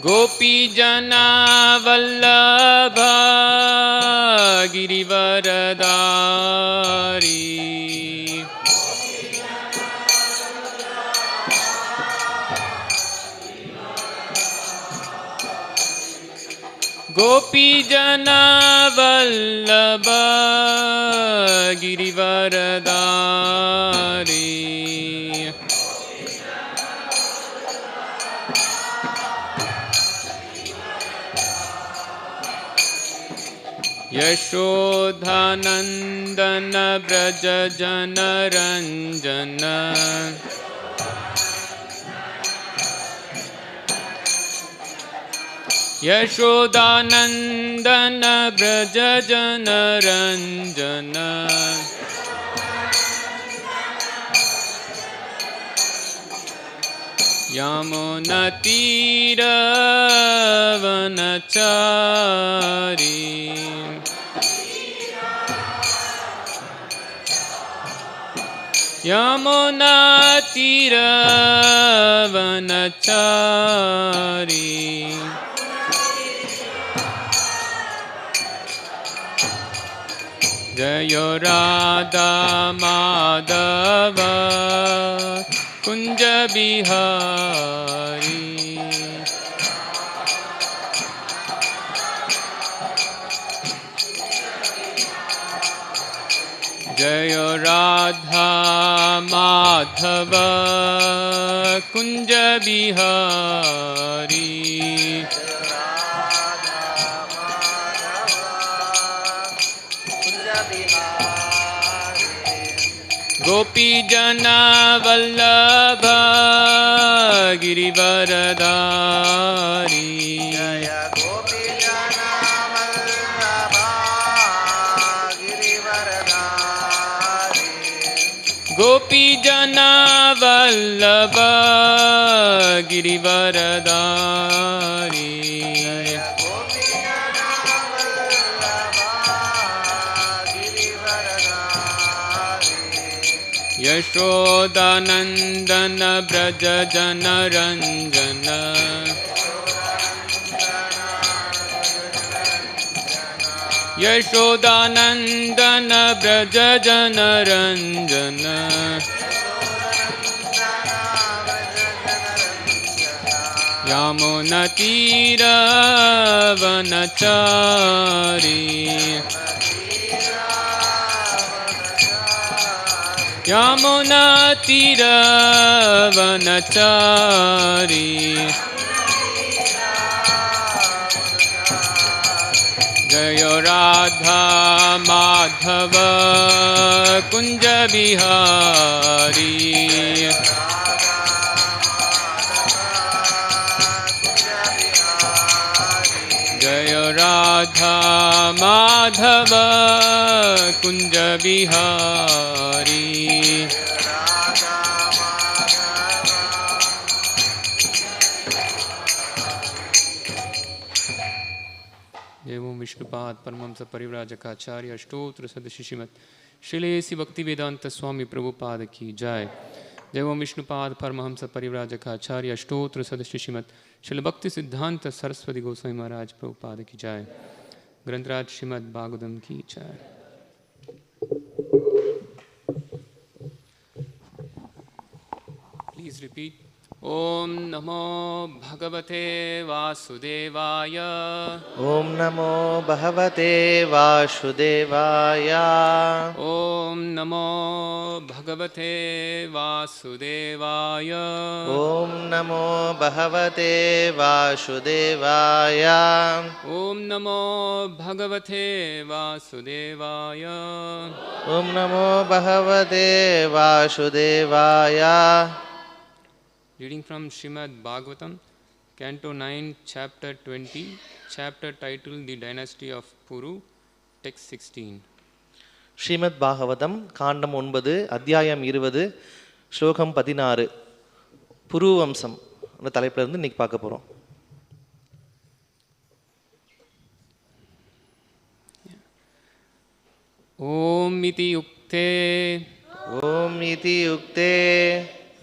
गोपीजना वल्लभ गिरिवरदारी गोपीजना वल्लभ गिरिवरदारी यशोधानन्दन व्रज जनरञ्जन यशोदानन्दन व्रज जनरञ्जन यमुनतीरवनचारी यमुनतीरवनचारी जय राधा माधव कुंज बिहारी जय राधा माधव कुंज बिहारी गोपी जना वल्लभ गिरिवरदारी जय गोपी जना वल्लभ गिरिवरदारी गोपी जना वल्लभ गिरिवरदारी यशोदानन्दन व्रज जनरञ्जन यशोदानन्दन व्रज जनरञ्जन यमुनतीरवनचारी यमुनतीरवनचारी जय राधा माधव कुंज बिहारी जय राधा माधव कुंज बिहारी एवं विष्णुपाद परमहंस परिव्राजकाचार्य अष्टोत्र सदस्य श्रीमत् श्रीलेसी भक्ति वेदांत स्वामी प्रभुपाद की जय। एवं विष्णुपाद परमहंस परिव्राजकाचार्य अष्टोत्र सदस्य श्रीमत् श्रील भक्ति सिद्धांत सरस्वती गोस्वामी महाराज प्रभुपाद की जय। ग्रंथराज श्रीमद् भागवतम की जय। Please repeat. ओम नमो भगवते वासुदेवाय ओम नमो भगवते वासुदेवाय ओम नमो भगवते वासुदेवाय ओम नमो भगवते वासुदेवाय ओम नमो भगवते वासुदेवाय ओम नमो भगवते वासुदेवाय। Reading from Srimad Bhagavatam, Canto 9, Chapter 20, Chapter titled The Dynasty of Puru, Text 16. Srimad Bhagavatam காண்டம் 9 அத்தியாயம் 20 ஸ்லோகம் 16 புரு வம்சம் அந்த தலைப்புல இருந்து இன்னைக்கு பார்க்க போறோம். ஓம் இதி யுக்தே ஓம் இதி யுக்தே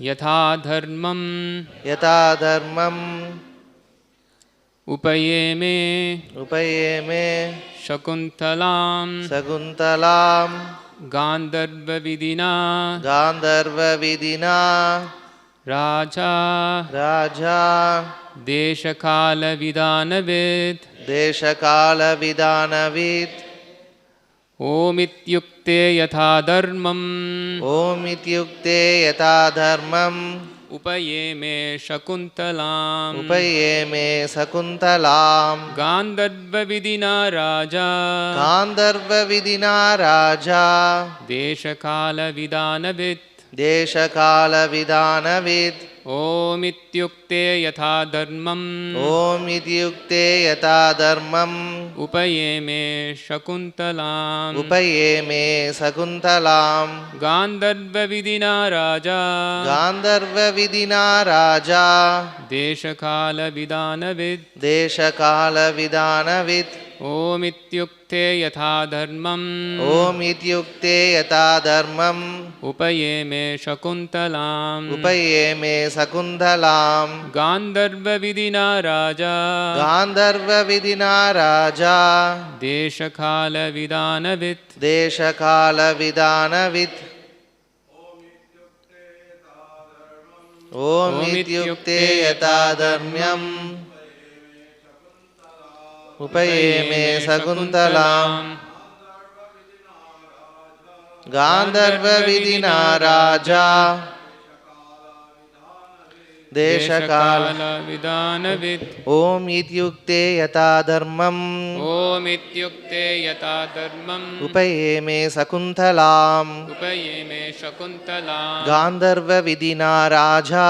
यथा धर्मं उपयेमे उपयेमे शकुन्तलां शकुन्तलां गान्धर्वविधिना गान्धर्वविधिना राजा राजा देशकालविधानवित् देशकालविधानवित् ओमित्युक्ते यथा धर्मम् ओमित्युक्ते यथा धर्मम् उपयेमे शकुन्तलाम् उपयेमे शकुन्तलां गान्धर्वविधिना राजा गान्धर्वविधिना राजा देशकालविधानवित् देशकालविधानवित् ओमित्युक्ते यथा धर्मम् ओमित्युक्ते यथा धर्मम् उपयेमे शकुन्तलाम् उपयेमे शकुन्तलां गान्धर्वविधिना राजा गान्धर्वविधिना राजा देशकालविधानवित् देशकालविधानवित् ओमित्युक्ते यथा धर्मम् ओमित्युक्ते यथा धर्मम् उपयेमे शकुन्तलाम् उपयेमे शकुन्तलां गान्धर्वविधिना राजा गान्धर्वविधिना राजा देशकालविधानवित् देशकालविधानवित् ओमित्युक्ते यथा धर्म्यम् उपयेमे शकुन्तलां गान्धर्वविधिना राजा देशकालविधानवित् ओम इत्युक्ते यथा धर्मम् ओमित्युक्ते यथा धर्मम् उपयेमे शकुन्तलाम् उपयेमे शकुन्तलाम् गान्धर्वविधिना राजा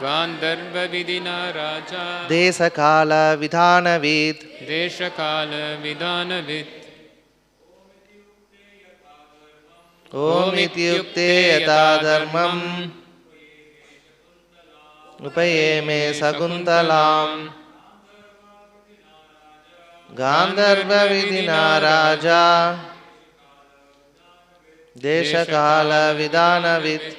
गान्धर्वविधिना राजा देशकालविधानवित् देशकालविधानवित् ओम इत्युक्ते यथा धर्मम् उपयेमे शकुन्तलां गान्धर्वविधिना राजा देशकालविधानवित्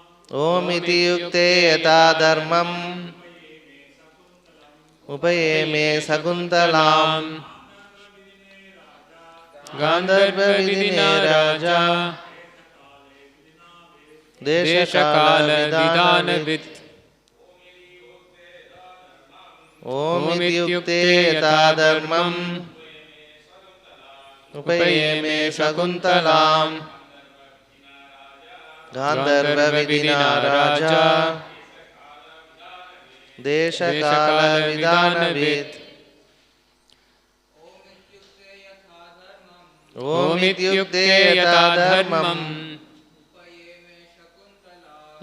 ओम इत्युक्ते यथा धर्मम् उपयेमे शकुन्तलां गान्धर्वविधिना राजा देशकालविधानवित् ओमित्युक्ते यथा धर्मम् उपयेमे शकुन्तलां गान्धर्वविधिना राजा देशकालविधानवित् ओमित्युक्ते यथा धर्मम्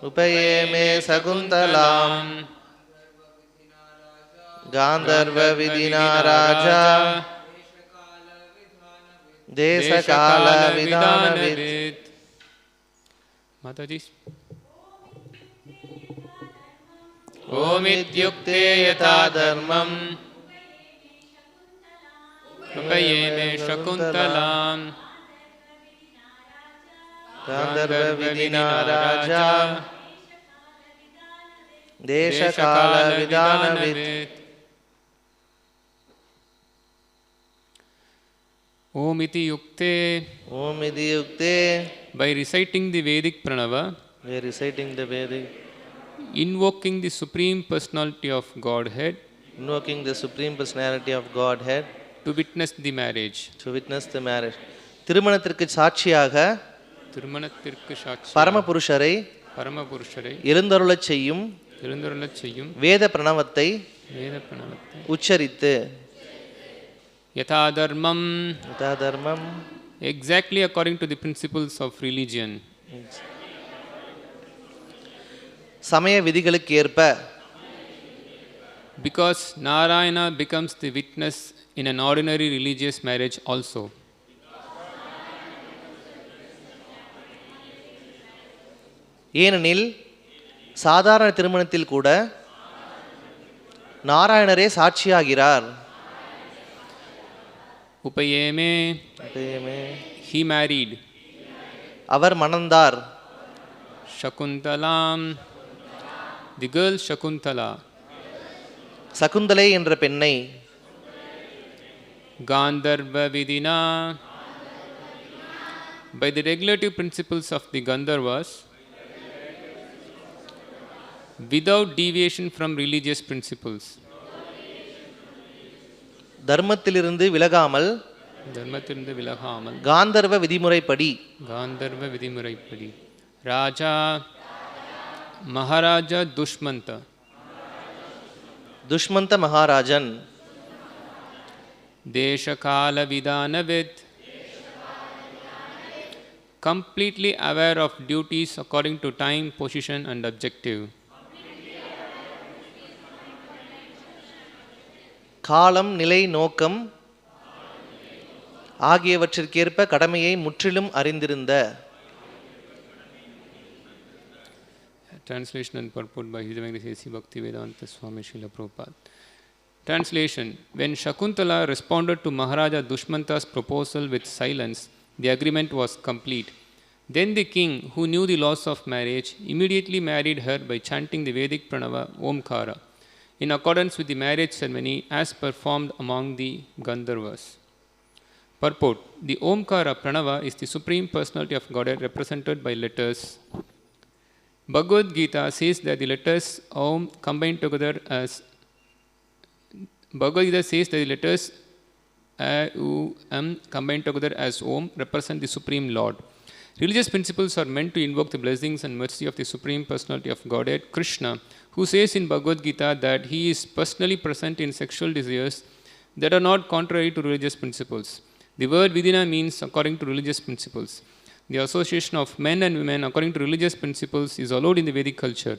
उपयेमे शकुन्तलां गान्धर्वविधिना राजा देशकालविधानवित् माताजी ओमित्युक्ते यथा धर्मम् उपयेमे शकुन्तलाम् गान्धर्वविधिना राजा देशकालविधानवित् ओम इति युक्ते by reciting the Vedic Pranava, by reciting the Vedic, invoking the Supreme Personality of Godhead, invoking the Supreme Personality of Godhead, to witness the marriage, திருமணத்திற்கு சாட்சியாக பரமபுருஷரை எழுந்தருளச் செய்யும் வேத பிரணவத்தை உச்சரித்து यथा धर्मम exactly exactly according to the principles of religion, சமய விதிகளுக்கு ஏற்ப, because Narayana becomes the witness in an ordinary religious marriage also. ஏனெனில் சாதாரண திருமணத்தில் கூட நாராயணரே சாட்சியாகிறார். उपयेमे he married, அவர் மணந்தார். Shakuntalam, the girl Shakuntala, Sakunthalai என்ற பெண்ணை Gandharva Vidina by the regulative principles of the Gandharvas without deviation from religious principles. தர்மத்திலிருந்து விலகாமல் தர்மத்திலிருந்து விலகாமல் காந்தர்வ விதிமுறைப்படி காந்தர்வ விதிமுறைப்படி ராஜா மகாராஜா துஷ்மந்த மகாராஜன் தேசகால விதானவித் completely aware of duties according to time, position and objective. காலம், நிலை, நோக்கம் ஆகியவற்றிற்கேற்ப கடமையை முற்றிலும் அறிந்திருந்த. Translation and purport by His Divine Grace Bhaktivedanta Swami Srila Prabhupada. Translation: When Shakuntala responded to Maharaja Dushmanta's proposal with silence, the agreement was complete. Then the king, who knew the laws of marriage, immediately married her by chanting the Vedic pranava Omkara, in accordance with the marriage ceremony as performed among the Gandharvas. Purport: The Omkara pranava is the Supreme Personality of Godhead represented by letters. Bhagavad Gita says that the letters Om combined together as combined together as Om represent the Supreme Lord. Religious principles are meant to invoke the blessings and mercy of the Supreme Personality of Godhead, Krishna, who says in Bhagavad Gita that he is personally present in sexual desires that are not contrary to religious principles. The word Vidina means according to religious principles. The association of men and women according to religious principles is allowed in the Vedic culture.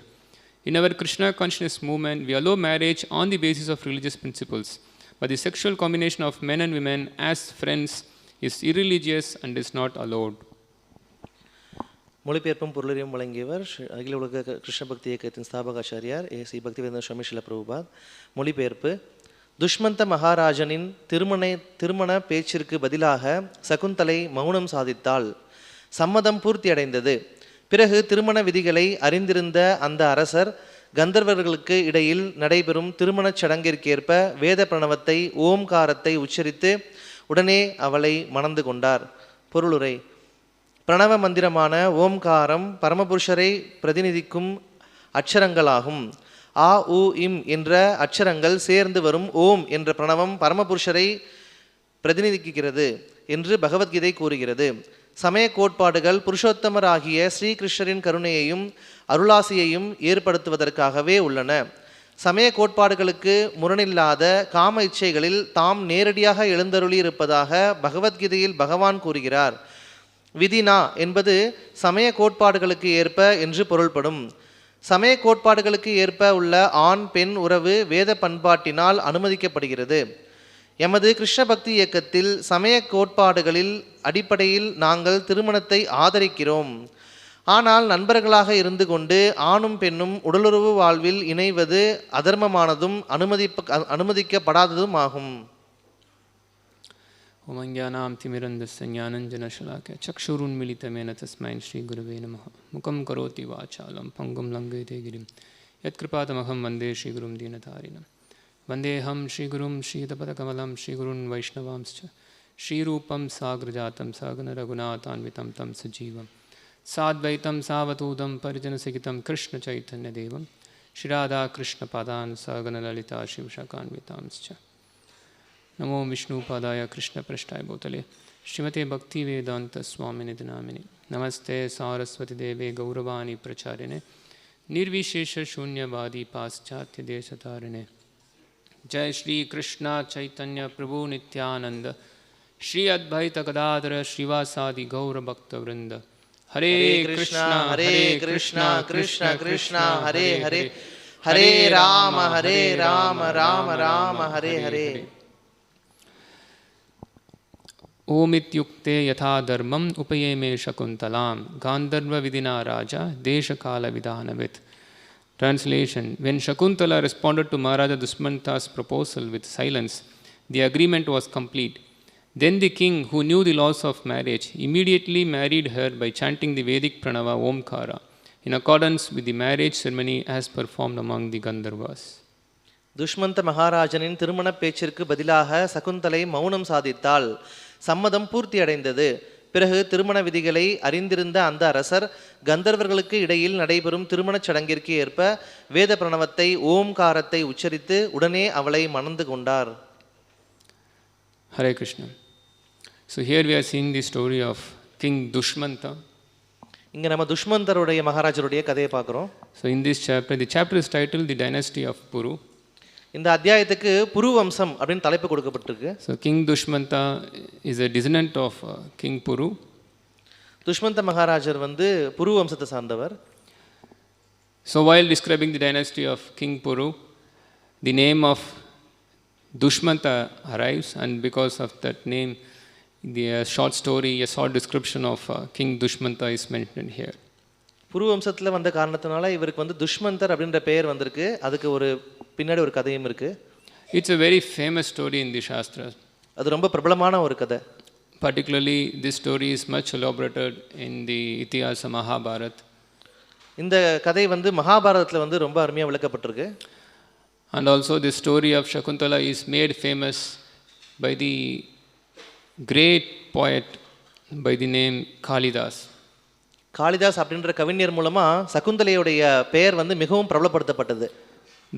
In our Krishna consciousness movement, we allow marriage on the basis of religious principles. But the sexual combination of men and women as friends is irreligious and is not allowed. மொழிபெயர்ப்பும் பொருளையும் வழங்கியவர் அகில உலக கிருஷ்ண பக்தி இயக்கத்தின் ஸ்தாபகாச்சாரியார் ஸ்ரீ பக்திவேதாந்த சுவாமி ஸ்ரீல பிரபுபாத். மொழிபெயர்ப்பு: துஷ்மந்த மகாராஜனின் திருமண பேச்சிற்கு பதிலாக சகுந்தலை மௌனம் சாதித்தாள். சம்மதம் பூர்த்தியடைந்தது. பிறகு திருமண விதிகளை அறிந்திருந்த அந்த அரசர் கந்தர்வர்களுக்கு இடையில் நடைபெறும் திருமணச் சடங்கிற்கேற்ப வேத பிரணவத்தை ஓம்காரத்தை உச்சரித்து உடனே அவளை மணந்து கொண்டார். பொருளுரை: பிரணவ மந்திரமான ஓம்காரம் பரமபுருஷரை பிரதிநிதிக்கும் அட்சரங்களாகும். ஆ உ இம் என்ற அட்சரங்கள் சேர்ந்து வரும் ஓம் என்ற பிரணவம் பரமபுருஷரை பிரதிநிதிக்கிறது என்று பகவத்கீதை கூறுகிறது. சமய கோட்பாடுகள் புருஷோத்தமராகிய ஸ்ரீகிருஷ்ணரின் கருணையையும் அருளாசியையும் ஏற்படுத்துவதற்காகவே உள்ளன. சமய கோட்பாடுகளுக்கு முரணில்லாத காம இச்சைகளில் தாம் நேரடியாக எழுந்தருளி இருப்பதாக பகவத்கீதையில் பகவான் கூறுகிறார். விதினா என்பது சமய கோட்பாடுகளுக்கு ஏற்ப என்று பொருள்படும். சமய கோட்பாடுகளுக்கு ஏற்ப உள்ள ஆண் பெண் உறவு வேத பண்பாட்டினால் அனுமதிக்கப்படுகிறது. எமது கிருஷ்ண பக்தி இயக்கத்தில் சமய கோட்பாடுகளில் அடிப்படையில் நாங்கள் திருமணத்தை ஆதரிக்கிறோம். ஆனால் நண்பர்களாக இருந்து கொண்டு ஆணும் பெண்ணும் உடலுறவு வாழ்வில் இணைவது அதர்மமானதும் அனுமதிக்கப்படாததும் ஆகும். ஓமஞானாம் திமிரந்தஸ்ய ஞானஞ்சனசலாக்கய சக்ஷுருன்மிலிதமேன தஸ்மை ஸ்ரீகுருவே நமः. முகம் கரோதி வாசாலம் பங்கும் லங்கயதே கிரிம் யத்கிருபாதமகம் வந்தே ஸ்ரீகுரும் தீனதாரிணம். வந்தேஹம் ஸ்ரீகுரும் ஸ்ரீதபதகமலம் ஸ்ரீகுருன் வைஷ்ணவாம்ஸ்ச ஸ்ரீரூபம் சாக்ரஜாத்தம் சகன ரகுநாதான்விதம் தம் சஜீவம் சாத்வைத்தம் சாவதூதம் பரிஜனசகிதம் கிருஷ்ண சைத்தன்யதேவம் ஸ்ரீராதா கிருஷ்ணபாதான் சகன லலிதா சிவசகான்விதாம்ஸ்ச. नमो विष्णुपादाय कृष्णपृष्ठाय भूतले श्रीमते भक्तिवेदांत स्वामिनिधि नामिने नमस्ते सारस्वती देवे गौरवाणी प्रचारिणे निर्विशेष शून्यवादी पाश्चात्य देशतारिणे. जय श्री कृष्ण चैतन्य प्रभु नित्यानंद श्री अद्वैत गदाधर श्रीवासादि गौर भक्त वृंद. हरे कृष्णा कृष्ण कृष्ण हरे हरे हरे राम राम राम हरे हरे. ओमित्युक्ते यथा धर्मम उपयेमे शकुन्तलां गांधर्व विदिना राजा देशकाल विधानवित्. Translation: When Shakuntala responded to Maharaja Dushmanta's proposal with silence, the agreement was complete. Then the king, who knew the laws of marriage, immediately married her by chanting the Vedic pranava Omkara, in accordance with the marriage ceremony as performed among the Gandharvas. Dushmantha மகாராஜனின் திருமண பேச்சிற்கு பதிலாக சகுந்தலை மௌனம் சாதித்தாள். சம்மதம் பூர்த்தி அடைந்தது. பிறகு திருமண விதிகளை அறிந்திருந்த அந்த அரசர் கந்தர்வர்களுக்கு இடையில் நடைபெறும் திருமணச் சடங்கிற்கு ஏற்ப வேத பிரணவத்தை ஓம்காரத்தை உச்சரித்து உடனே அவளை மணந்து கொண்டார். Hare Krishna. So here we are seeing the story of King Dushmanta. இங்க நம்ம துஷ்மந்தருடைய மகாராஜருடைய கதையை பார்க்குறோம். So in this chapter, the chapter is titled The Dynasty of Puru. இந்த அத்தியாயத்துக்கு புரு வம்சம் அப்படின்னு தலைப்பு கொடுக்கப்பட்டிருக்கு. So King Dushmanta is a descendant of King Puru. Dushmantha மகாராஜர் வந்து புரு வம்சத்தை சார்ந்தவர். So while describing the dynasty of King Puru, the name of Dushmanta arrives, and because of that name, the short story, a short description of King Dushmanta is mentioned here. புரு வம்சத்தில் வந்த காரணத்தினால இவருக்கு வந்து துஷ்மந்தர் அப்படின்ற பெயர் வந்திருக்கு. அதுக்கு ஒரு பின்னாடி ஒரு கதையும் இருக்கு. It's a very famous story in the Shastras. அது ரொம்ப பிரபலமான ஒரு கதை. Particularly, this story is much elaborated in the Itihasa Mahabharata. இந்த கதை வந்து மகாபாரதத்தில் வந்து ரொம்ப அருமையாக விளக்கப்பட்டிருக்கு. And also, the story of Shakuntala is made famous by the great poet by the name Kalidas. Kalidas அப்படின்ற கவிஞர் மூலமா சகுந்தலையுடைய பெயர் வந்து மிகவும் பிரபலப்படுத்தப்பட்டது.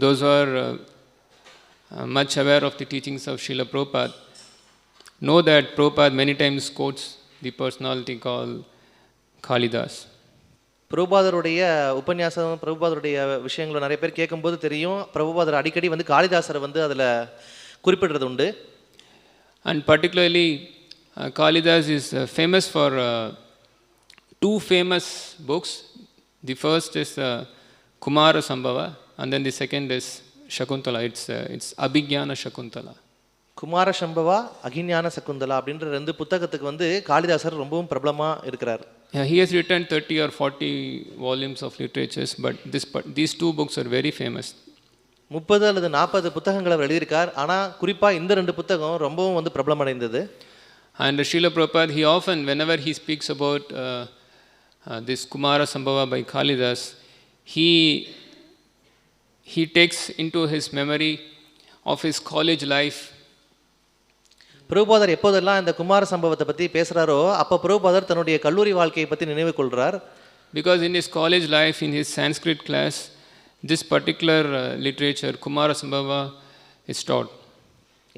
Those who are much aware of the teachings of Srila Prabhupada know that Prabhupada many times quotes the personality called Kalidas. பிரபுபாதருடைய உபன்யாசம், பிரபுபாதருடைய விஷயங்களை நிறைய பேர் கேட்கும்போது தெரியும். பிரபுபாதர் அடிக்கடி வந்து காளிதாசரை வந்து அதில் குறிப்பிடுறது உண்டு. And particularly, Kalidas is famous for two famous books. The first is Kumara Sambhava, and then the second is Shakuntala. It's Abhigyana Shakuntala. Kumara சம்பவா, அகிஞான Shakuntala அப்படின்ற 2 புத்தகத்துக்கு வந்து காளிதாசர் ரொம்பவும் பிரபலமாக இருக்கிறார். Yeah, he has written 30 or 40 volumes of literatures, but these two books are very famous. 30 அல்லது 40 புத்தகங்களை அவர் எழுதியிருக்கார். ஆனால் குறிப்பாக இந்த 2 புத்தகம் ரொம்பவும் வந்து பிரபலமடைந்தது. And Srila Prabhupada, he often, whenever he speaks about this Kumara Sambhava by Kalidas, he takes into his memory of his college life. பிரபுபாதர் எப்போதெல்லாம் இந்த குமார சம்பவத்தை பற்றி பேசுகிறாரோ அப்போ பிரபுபாதர் தன்னுடைய கல்லூரி வாழ்க்கையை பற்றி நினைவு கொள்கிறார். Because in his college life, in his Sanskrit class, this particular literature, Kumara Sambhava, is taught.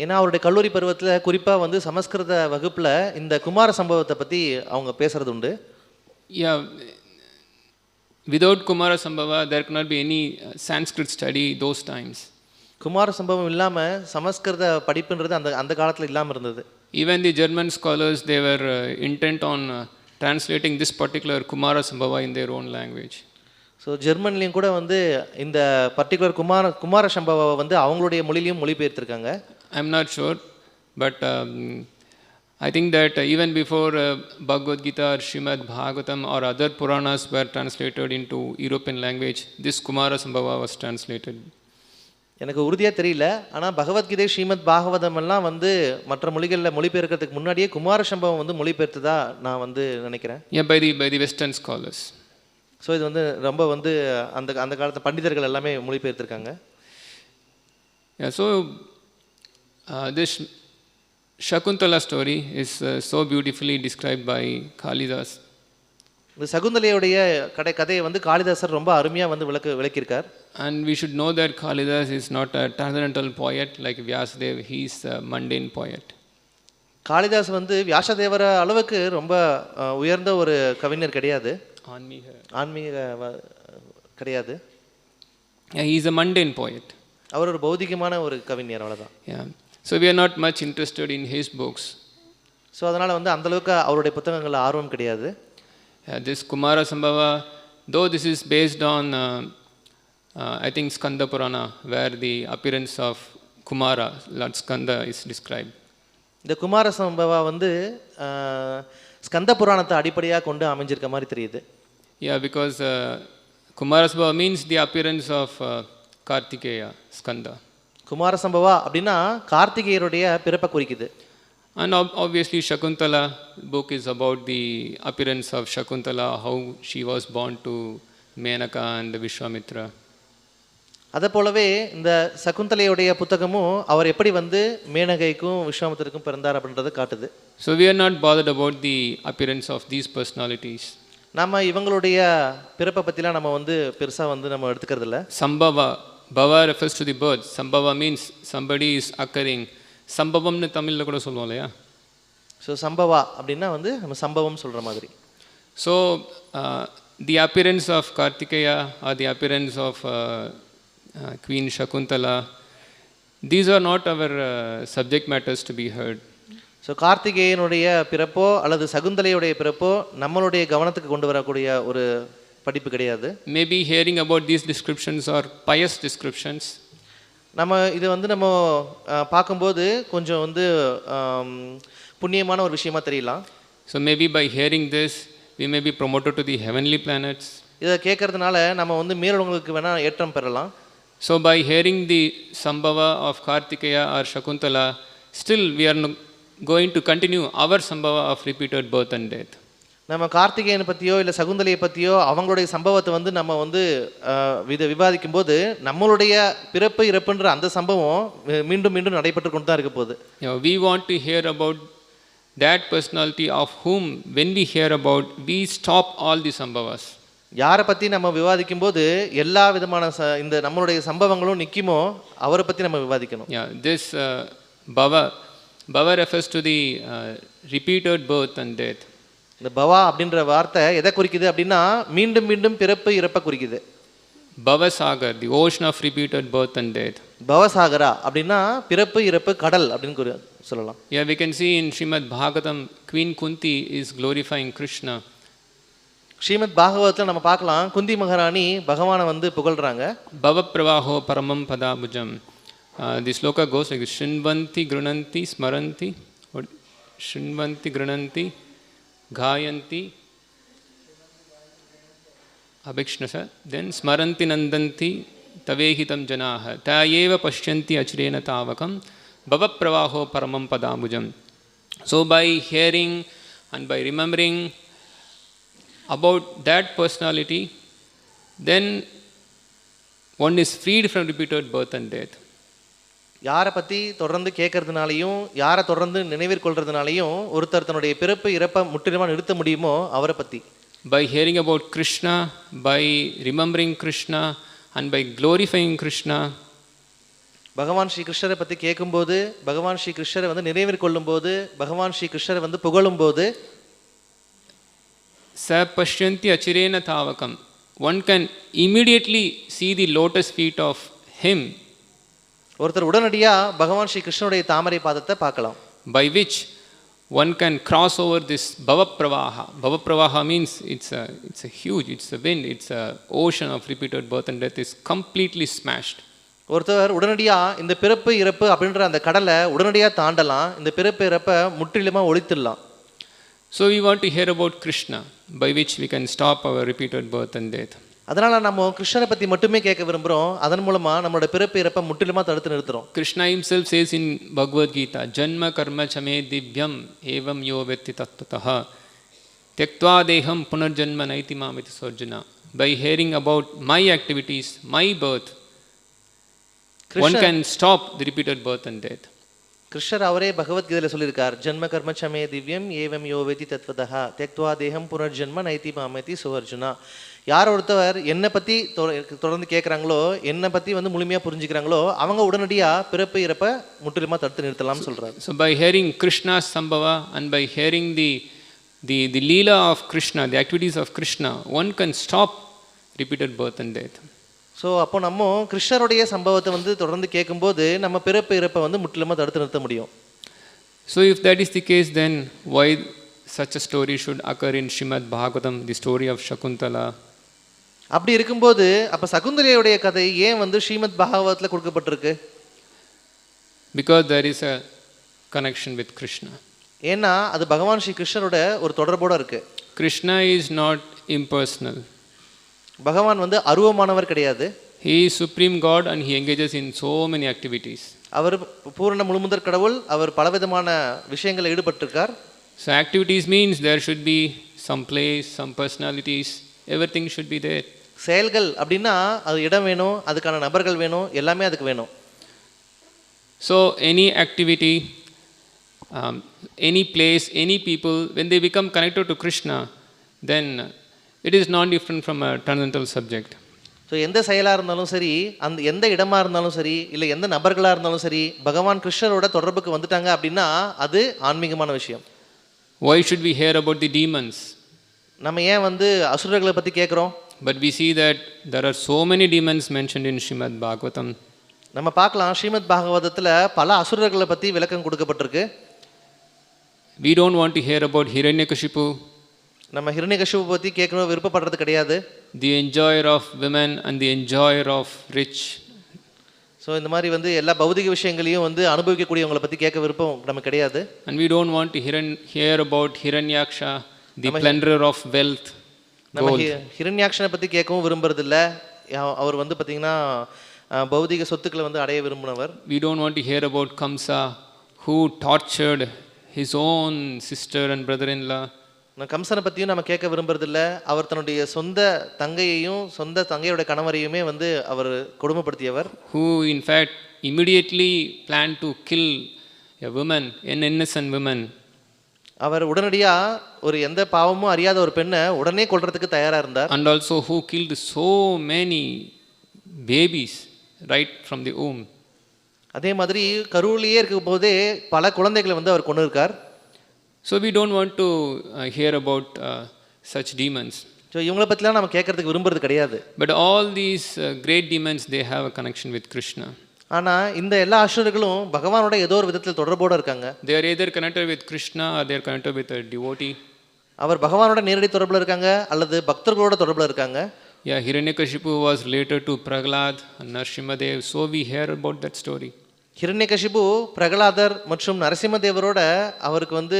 ஏன்னா அவருடைய கல்லூரி பருவத்தில் குறிப்பாக வந்து சமஸ்கிருத வகுப்பில் இந்த குமார சம்பவத்தை பற்றி அவங்க பேசுறது உண்டு. Yeah, without Kumara Sambhava, there cannot be any Sanskrit study those times. Kumara சம்பவம் இல்லாமல் சமஸ்கிருத படிப்புன்றது அந்த காலத்தில் இல்லாமல் இருந்தது. Even the German scholars, they were intent on translating this particular Kumara Sambhava in their own language. So ஜெர்மன்லேயும் கூட வந்து இந்த பர்டிகுலர் குமார சம்பவாவை வந்து அவங்களுடைய மொழியிலையும் மொழிபெயர்த்திருக்காங்க. I am not sure, but I think that even before Bhagavad Gita or Srimad Bhagavatam or other Puranas were translated into European language, this Kumara Sambhava was translated. எனக்கு உறுதியாக தெரியல. ஆனால் பகவத்கீதை, ஸ்ரீமத் பாகவதம் எல்லாம் வந்து மற்ற மொழிகளில் மொழிபெயர்க்கிறதுக்கு முன்னாடியே குமார சம்பவம் வந்து மொழிபெயர்த்ததா நான் வந்து நினைக்கிறேன். Yeah, by the Western scholars. So இது வந்து ரொம்ப வந்து அந்த காலத்து பண்டிதர்கள் எல்லாமே மொழிபெயர்த்திருக்காங்க. Yeah, so this Shakuntala story is so beautifully described by Kalidas. இந்த சகுந்தலையுடைய கதையை வந்து காளிதாசர் ரொம்ப அருமையாக வந்து விளக்கியிருக்கார். And we should know that Kalidas is not a transcendental poet like Vyasadeva. He is a mundane poet. Kalidas வந்து வியாசதேவர அளவுக்கு ரொம்ப உயர்ந்த ஒரு கவிஞர் கிடையாது. ஆன்மீக கிடையாது. He is a mundane poet. அவர் ஒரு பௌதிகமான ஒரு கவிஞர், அவ்வளவுதான். Yeah. So we are not much interested in his books. So அதனால வந்து அந்த அளவுக்கு அவருடைய புத்தகங்கள் ஆர்வம் கிடையாது. This Kumara Sambhava, though this is based on I think Skanda Purana, where the appearance of Kumara, Lord Skanda, is described. இந்த குமார சம்பவா வந்து ஸ்கந்த புராணத்தை அடிப்படையாக கொண்டு அமைஞ்சிருக்க மாதிரி தெரியுது. Yeah, because Kumara Sambhava means the appearance of Kartikeya, Skanda. Kumara சம்பவா அப்படின்னா கார்த்திகேயருடைய பிறப்பை குறிக்குது. And obviously Shakuntala book is about the appearance of Shakuntala, how she was born to Menaka and Vishwamitra. அதை போலவே இந்த சகுந்தலையுடைய புத்தகமும் அவர் எப்படி வந்து மேனகைக்கும் விஸ்வாமித்திரருக்கும் பிறந்தார் அப்படின்றத காட்டுது. So we are not bothered about the appearance of these personalities. நம்ம இவங்களுடைய பிறப்பை பற்றிலாம் நம்ம வந்து பெருசாக வந்து நம்ம எடுத்துக்கிறது இல்லை. Sambhava, bhava refers to the birth. Sambhava means somebody is occurring. சம்பவம்னு தமிழில் கூட சொல்லுவோம் இல்லையா? ஸோ சம்பவா அப்படின்னா வந்து நம்ம சம்பவம் சொல்கிற மாதிரி. So the appearance of Kartikeya or the appearance of Queen Shakuntala, these are not our subject matters to be heard. So கார்த்திகேயனுடைய பிறப்போ அல்லது சகுந்தலையுடைய பிறப்போ நம்மளுடைய கவனத்துக்கு கொண்டு வரக்கூடிய ஒரு படிப்பு கிடையாது. Maybe hearing about these descriptions or pious descriptions. நம்ம இது வந்து நம்ம பார்க்கும்போது கொஞ்சம் வந்து புண்ணியமான ஒரு விஷயமா தெரியலாம். So maybe by hearing this we may be promoted to the heavenly planets. இதை கேட்கறதுனால நம்ம வந்து மேலுலகங்களுக்கு வேணா ஏற்றம் பெறலாம். So by hearing the Sambhava of Kartikeya or Shakuntala, still we are going to continue our Sambhava of repeated birth and death. நம்ம கார்த்திகேயனை பற்றியோ இல்லை சகுந்தலையை பற்றியோ அவங்களுடைய சம்பவத்தை வந்து நம்ம வந்து விவாதிக்கும் போது நம்மளுடைய பிறப்பு இறப்புன்ற அந்த சம்பவம் மீண்டும் மீண்டும் நடைபெற்று கொண்டு தான் இருக்க போகுது. We want to hear about that personality of whom when we hear about we stop all the Sambhavas. யாரை பற்றி நம்ம விவாதிக்கும் போது எல்லா விதமான இந்த நம்மளுடைய சம்பவங்களும் நிற்குமோ அவரை பற்றி நம்ம விவாதிக்கணும். This Bhava refers to the repeated birth and death. இந்த பவா அப்படின்ற வார்த்தை எதை குறிக்குது அப்படின்னா மீண்டும் மீண்டும் பிறப்பு இறப்பை குறிக்குது. Bhavasagar, the ocean of repeated birth and death. பவசாகரா அப்படின்னா பிறப்பு இறப்பு கடல் அப்படின்னு சொல்லலாம். Yeah, we can see in Srimad Bhagavatam, Queen Kunti is glorifying Krishna. Srimad பாகவதத்தில் நம்ம பார்க்கலாம் குந்தி மகாராணி பகவானை வந்து புகழ்றாங்க. Bhavapravaho paramam padabhujam. This sloka goes like Shrinvanti Grunanti Smaranti Shrinvanti Grunanti Gayanti Abhikshnasa, then Smaranti Nandanti Tavehitam Janaha Tayeva Pashyanti Achrena Tavakam Bhavapravaho Paramam Padabhujam. So by hearing and by remembering about that personality, then one is freed from repeated birth and death. யாரை பற்றி தொடர்ந்து கேட்கறதுனாலையும் யாரை தொடர்ந்து நினைவிற்கொள்றதுனாலையும் ஒருத்தர் தன்னுடைய பிறப்பு இறப்பை முற்றிலுமாக நிறுத்த முடியுமோ அவரை பற்றி. By hearing about Krishna, by remembering Krishna and by glorifying Krishna, பகவான் ஸ்ரீ கிருஷ்ணரை பற்றி கேட்கும்போது பகவான் ஸ்ரீ கிருஷ்ணரை வந்து நினைவிற்கொள்ளும் போது பகவான் ஸ்ரீ கிருஷ்ணரை வந்து புகழும் போது Sa Pashyanti Achirena Tavakam, one can immediately see the lotus feet of him, ஒருத்தர் உடனடியாக பகவான் ஸ்ரீ கிருஷ்ணனுடைய தாமரை பாதத்தை பார்க்கலாம். by which one can cross over this Bhavapravaha. Bhavapravaha means it's a huge, it's a wind, it's a ocean of repeated birth and death is completely smashed. ஒருத்தர் உடனடியாக இந்த பிறப்பு இறப்பு அப்படின்ற அந்த கடலை உடனடியாக தாண்டலாம், இந்த பிறப்பு இறப்பை முற்றிலுமாக ஒழித்துடலாம். So we want to hear about Krishna, by which we can stop our repeated birth and death. அதனால நம்ம கிருஷ்ணரை பற்றி மட்டுமே கேட்க விரும்புகிறோம், அதன் மூலமாக நம்மளோட பிறப்பு இறப்பை முற்றிலுமாக தடுத்து நிறுத்துறோம். Krishna himself says in Bhagavad Gita, Janma karma chame divyam evam yo vetti tattvatah tyaktva deham punarjanma naiti mamiti sarjuna. By hearing about my activities, my birth, one can stop the repeated birth and death. கிருஷ்ணர் அவரே பகவத்கீதையில் சொல்லியிருக்கார், ஜன்ம கர்ம சமே திவ்யம் ஏவம் யோ வெதி தத்வதா தியக்த்வா தேகம் புனர்ஜன்ம நைதி மாமதி சுவர்ஜுனா. யார் ஒருத்தவர் என்னை பற்றி தொடர்ந்து கேட்குறாங்களோ, என்னை பற்றி வந்து முழுமையாக புரிஞ்சுக்கிறாங்களோ அவங்க உடனடியாக பிறப்பு இறப்பை முற்றிலுமாக தடுத்து நிறுத்தலாம்னு சொல்கிறார். So by hearing Krishna's Sambhava and by hearing the Leela of Krishna, the activities of Krishna, one can stop repeated birth and death. So அப்போ நம்ம கிருஷ்ணருடைய சம்பவத்தை வந்து தொடர்ந்து கேட்கும்போது நம்ம பிறப்பு இறப்பை வந்து முற்றிலுமாக தடுத்து நிறுத்த முடியும். So if that is the case, then why such a story should occur in Srimad Bhagavatam, the story of Shakuntala? அப்படி இருக்கும்போது அப்போ சகுந்தலையுடைய கதை ஏன் வந்து ஸ்ரீமத் பாகவதத்தில் கொடுக்கப்பட்டிருக்கு? Because there is a connection with Krishna. ஏன்னா அது பகவான் ஸ்ரீ கிருஷ்ணரோட ஒரு தொடர்போடு இருக்கு. Krishna is not impersonal. பகவான் வந்து அருவமானவர் கிடையாது. He is supreme God and he engages in so many activities. அவர் பூரண முழுமுதற் கடவுள், அவர் பலவிதமான விஷயங்களில் ஈடுபட்டிருக்கார். So activities means there should be some place, some personalities, everything should be there. செயல்கள் அப்படின்னா அது இடம் வேணும், அதுக்கான நபர்கள் வேணும், எல்லாமே அதுக்கு வேணும். So any activity, any place, any people, when they become connected to Krishna, then it is not different from a transcendental subject. So எந்த செயலாக இருந்தாலும் சரி, அந்த எந்த இடமா இருந்தாலும் சரி, இல்லை எந்த நபர்களாக இருந்தாலும் சரி, பகவான் கிருஷ்ணரோட தொடர்புக்கு வந்துட்டாங்க அப்படின்னா அது ஆன்மீகமான விஷயம். Why should we hear about the demons? நம்ம ஏன் வந்து அசுரர்களை பற்றி கேட்குறோம்? But we see that there are so many demons mentioned in Srimad Bhagavatam. நம்ம பார்க்கலாம் ஸ்ரீமத் பாகவதத்தில் பல அசுரர்களை பற்றி விளக்கம் கொடுக்கப்பட்டிருக்கு. We don't want to hear about Hiranyakashipu, நம்ம ஹிரண்யகசிபு பற்றி கேட்கணும் விருப்பப்படுறது கிடையாது. the enjoyer of women and the enjoyer of rich. So இந்த மாதிரி வந்து எல்லா பௌதிக விஷயங்களையும் வந்து அனுபவிக்கக்கூடியவங்களை பற்றி கேட்க விருப்பம் நமக்கு கிடையாது. And we don't want to hear about Hiranyaksha, the plunderer of wealth. நம்ம ஹிரண்யாக்ஷனை பற்றி கேட்கவும் விரும்புறதில்ல. அவர் வந்து பார்த்திங்கன்னா பௌதிக சொத்துக்களை வந்து அடைய விரும்பினவர். We don't want to hear about Kamsa, who tortured his own sister and brother-in-law. கம்சனை பற்றியும் நம்ம கேட்க விரும்புறதில்ல. அவர் தன்னுடைய சொந்த தங்கையையும் சொந்த தங்கையோட கணவரையுமே வந்து அவர் கொடுமைப்படுத்தியவர். Who in fact immediately planned to kill a woman, an innocent woman. அவர் உடனடியாக ஒரு எந்த பாவமும் அறியாத ஒரு பெண்ணை உடனே கொல்றதுக்கு தயாராக இருந்தார். And also who killed so many babies right from the womb. அதே மாதிரி கருவிலேயே இருக்கும் போதே பல குழந்தைகளை வந்து அவர் கொண்டு இருக்கார். So we don't want to hear about such demons. So இவங்களை பற்றிலாம் நம்ம கேட்கறதுக்கு விரும்புறது கிடையாது. But all these great demons, they have a connection with Krishna. ஆனால் இந்த எல்லா அசுரர்களும் பகவானோட ஏதோ ஒரு விதத்தில் தொடர்போடு இருக்காங்க. They are either connected with Krishna or they are connected with a devotee. அவர் பகவானோட நேரடி தொடர்பில் இருக்காங்க அல்லது பக்தர்களோட தொடர்பில் இருக்காங்க. Yeah, Hiranyakashipu was related to Prahlad and Narasimhadev, so we hear about that story. Hiranyakashipu பிரகலாதர் மற்றும் நரசிம்மதேவரோட அவருக்கு வந்து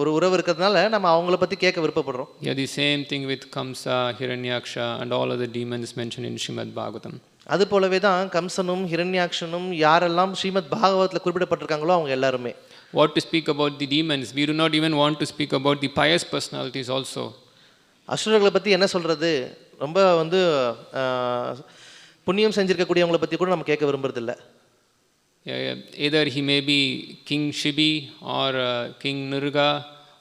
ஒரு உறவு இருக்கிறதுனால நம்ம அவங்கள பற்றி கேட்க விருப்பப்படுறோம். Yeah, the same thing with Kamsa, Hiranyaksha and all other demons mentioned in Srimad Bhagavatam. அது போலவே தான் கம்சனும் ஹிரண்யாக்ஷனும் யாரெல்லாம் ஸ்ரீமத் பாகவத்தில் குறிப்பிடப்பட்டிருக்காங்களோ அவங்க எல்லாருமே. What to speak about the demons? We do not even want to speak about the pious personalities also. அசுரர்களை பற்றி என்ன சொல்கிறது? ரொம்ப வந்து புண்ணியம் செஞ்சிருக்கக்கூடியவங்களை பற்றி கூட நம்ம கேட்க விரும்புறதில்லை. Either he may be King Shibi or King Nirga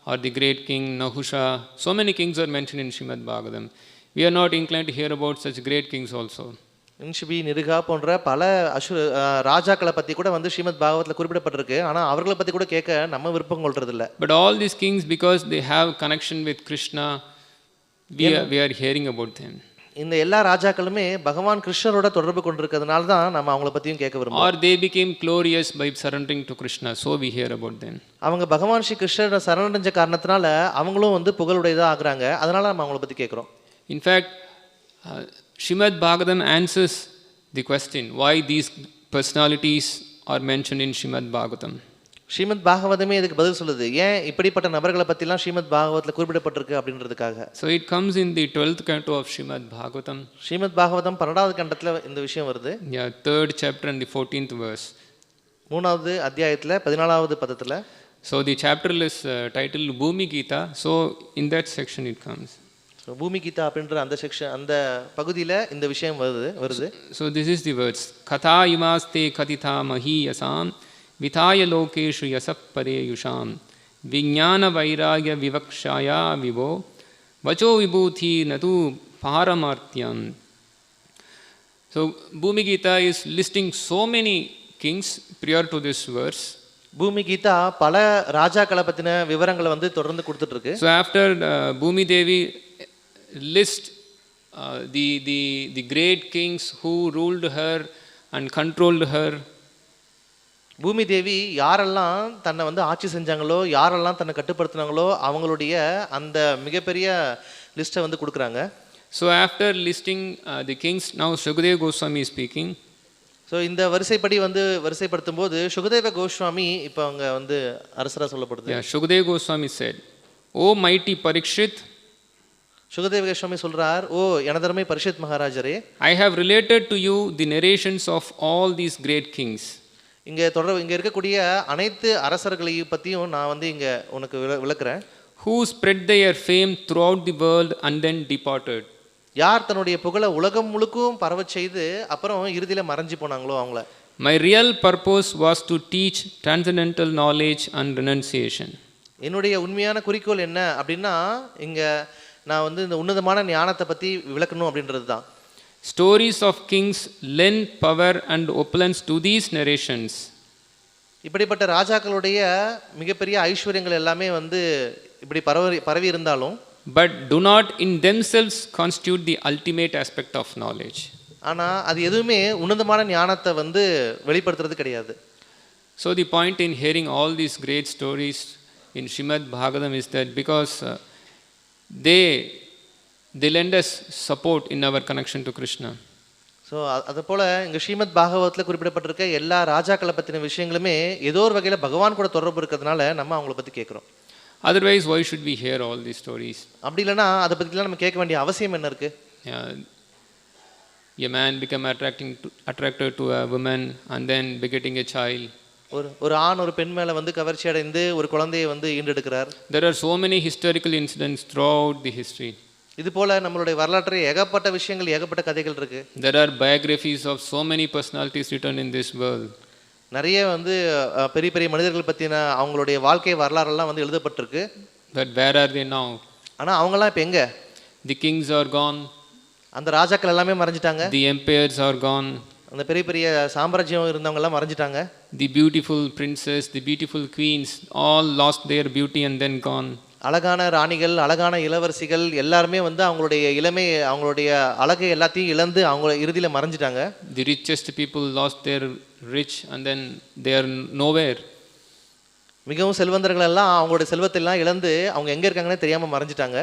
or the great King Nahusha. So many kings are mentioned in Srimad Bhagavatam. We are not inclined to hear about such great kings also. இன்ஷிபி நிருகா போன்ற பல ராஜாக்களை பற்றி கூட வந்து ஸ்ரீமத் பாகவத்தில் குறிப்பிடப்பட்டிருக்கு. ஆனால் அவர்களை பற்றி கூட கேட்க நம்ம விருப்பம் கொள்றதில்லை. But all these kings, because they have connection with Krishna, we are hearing about them. இந்த எல்லா ராஜாக்களுமே பகவான் கிருஷ்ணரோட தொடர்பு கொண்டிருக்கிறதுனால தான் நம்ம அவங்கள பற்றியும் கேட்க விரும்புகிறோம். Or they became glorious by surrendering to Krishna, so we hear about them. அவங்க பகவான் ஸ்ரீ கிருஷ்ணரை சரணடைஞ்ச காரணத்தினால அவங்களும் வந்து புகழுடையதாக ஆகுறாங்க. அதனால நம்ம அவங்கள பற்றி கேட்குறோம். In fact, Srimad Bhagavatam answers the question why these personalities are mentioned in Srimad Bhagavatam. Srimad பாகவதமே இதுக்கு பதில் சொல்லுது. ஏன் இப்படிப்பட்ட நபர்களை பற்றிலாம் ஸ்ரீமத் பாகவத்தில் குறிப்பிடப்பட்டிருக்கு அப்படின்றதுக்காக. So it comes in the 12th canto of Srimad Bhagavatam. Srimad Bhagavatam 12வது கண்டத்தில் இந்த விஷயம் வருது. Yeah, 3rd chapter and the 14th verse. 3வது அத்தியாயத்தில் 14வது பதத்தில். So the chapter is titled Bhumi Gita. So in that section it comes. So பூமி கீதா அப்படின்ற அந்த செக்ஷன் அந்த பகுதியில் இந்த விஷயம் வருது. So this is the words. Katha imaste katitha mahi yasam Vithaya lokeshu yasapare yusham Vijnana vairagya vivakshaya vivo Vacho vibhuti natu paramartyam. So Bhumi Gita is listing so many kings prior to this verse. பூமி கீதா பல ராஜாக்களை பற்றின விவரங்களை வந்து தொடர்ந்து கொடுத்துட்டு இருக்கு. So after Bhumi Devi list the great kings who ruled her and controlled her. பூமி தேவி யாரெல்லாம் தன்னை வந்து ஆட்சி செஞ்சாங்களோ யாரெல்லாம் தன்னை கட்டுப்படுத்தினாங்களோ அவங்களுடைய அந்த மிகப்பெரிய லிஸ்ட்டை வந்து கொடுக்குறாங்க. So after listing the kings, now Shukadeva Goswami is speaking. So இந்த வரிசைப்படி வந்து வரிசைப்படுத்தும் போது சுகதேவ கோஸ்வாமி இப்போ அவங்க வந்து அரசராக சொல்லப்படுது. Yeah, Shukadeva Goswami said, "O mighty Parikshit," Sukadeva Goswami சொல்றார், ஓ எனதருமை Parishad மகாராஜரே, I have related to you the narrations of all these great kings. இங்கே இருக்கக்கூடிய அனைத்து அரசர்களையும் பற்றியும் நான் வந்து இங்கே உனக்கு விளக்குறேன். Who spread their fame throughout the world and then departed. யார் தன்னுடைய புகழை உலகம் முழுக்கும் பரவச் செய்து அப்புறம் இறுதியில் மறைஞ்சு போனாங்களோ அவங்கள. My real purpose was to teach transcendental knowledge and renunciation. என்னுடைய உண்மையான குறிக்கோள் என்ன அப்படின்னா இங்கே நான் வந்து இந்த உன்னதமான ஞானத்தை பற்றி விளக்கணும் அப்படின்றது தான். Stories of kings lend power and opulence to these narrations. இப்படிப்பட்ட ராஜாக்களுடைய மிகப்பெரிய ஐஸ்வர்யங்கள் எல்லாமே வந்து இப்படி பரவி இருந்தாலும் but do not in themselves constitute the ultimate aspect of knowledge. ஆனால் அது எதுவுமே உன்னதமான ஞானத்தை வந்து வெளிப்படுத்துறது கிடையாது. So the point in hearing all these great stories in Srimad Bhagavatam is that because they lend us support in our connection to Krishna. So அது போல் இங்கே ஸ்ரீமத் பாகவத்தில் குறிப்பிடப்பட்டிருக்க எல்லா ராஜாக்களை பற்றின விஷயங்களுமே ஏதோ ஒரு வகையில் பகவான் கூட தொடர்பு இருக்கிறதுனால நம்ம அவங்கள பற்றி கேட்குறோம். Otherwise, why should we hear all these stories? அப்படி இல்லைன்னா அதை பற்றிலாம் நம்ம கேட்க வேண்டிய அவசியம் என்ன இருக்குது? A man become attracted to a woman and then begetting a child. ஒரு ஆண் ஒரு பெண் மேலே வந்து கவர்ச்சி அடைந்து ஒரு குழந்தையை வந்து ஈண்டெடுக்கிறார். There are so many historical incidents throughout the history. இது போல நம்மளுடைய வரலாற்றில் ஏகப்பட்ட விஷயங்கள் ஏகப்பட்ட கதைகள் இருக்கு. There are biographies of so many personalities written in this world. நிறைய வந்து பெரிய பெரிய மனிதர்கள் பற்றின அவங்களுடைய வாழ்க்கை வரலாறெல்லாம் வந்து எழுதப்பட்டிருக்கு. But where are they now? ஆனால் அவங்களாம் இப்போ எங்கே? The kings are gone. அந்த ராஜாக்கள் எல்லாமே மறைஞ்சிட்டாங்க. The empires are gone. அந்த பெரிய பெரிய சாம்ராஜ்யம் இருந்தவங்க எல்லாம் மறைஞ்சிட்டாங்க. The beautiful princes, the beautiful queens all lost their beauty and then gone. அழகான ராணிகள் அழகான இளவரசிகள் எல்லாருமே வந்து அவங்களுடைய இளமை அவங்களுடைய அழகை எல்லாத்தையும் இழந்து அவங்க இறுதியில் மறைஞ்சிட்டாங்க. The richest people lost their rich and then they are nowhere. மிகவும் செல்வந்தர்கள் எல்லாம் அவங்களுடைய செல்வத்தை எல்லாம் இழந்து அவங்க எங்கே இருக்காங்கன்னே தெரியாமல் மறைஞ்சிட்டாங்க.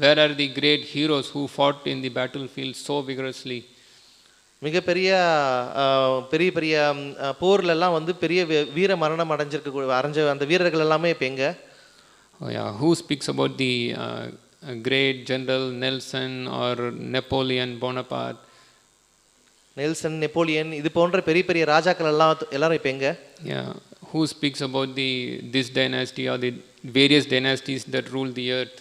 Where are the great heroes who fought in the battlefield so vigorously? மிகப்பெரிய பெரிய பெரிய போர்லெல்லாம் வந்து பெரிய வீர மரணம் அடைஞ்ச அந்த வீரர்கள் எல்லாமே இப்போ எங்கே? Who speaks about the great general Nelson or Napoleon Bonaparte? Nelson Napoleon இது போன்ற பெரிய பெரிய ராஜாக்கள் எல்லாரும் இப்போ எங்கே? Who speaks about this dynasty or the various dynasties that rule the earth?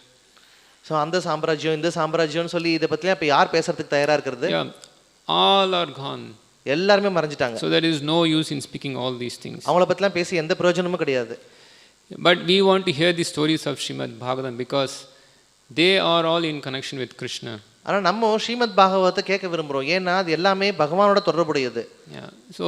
So அந்த சாம்ராஜ்யம் இந்த சாம்ராஜ்யம்னு சொல்லி இதை பற்றிலாம் இப்போ யார் பேசுறதுக்கு தயாராக இருக்கிறது? All are gone. எல்லாருமே மறைஞ்சிட்டாங்க. So there is no use in speaking all these things. அவங்கள பற்றிலாம் பேசி எந்த பிரயோஜனமும் கிடையாது. But we want to hear the stories of Srimad Bhagavatam because they are all in connection with Krishna. ஆனால் நம்ம ஸ்ரீமத் பாகவத்தை கேட்க விரும்புகிறோம். ஏன்னா அது எல்லாமே பகவானோட தொடர்புடையது. So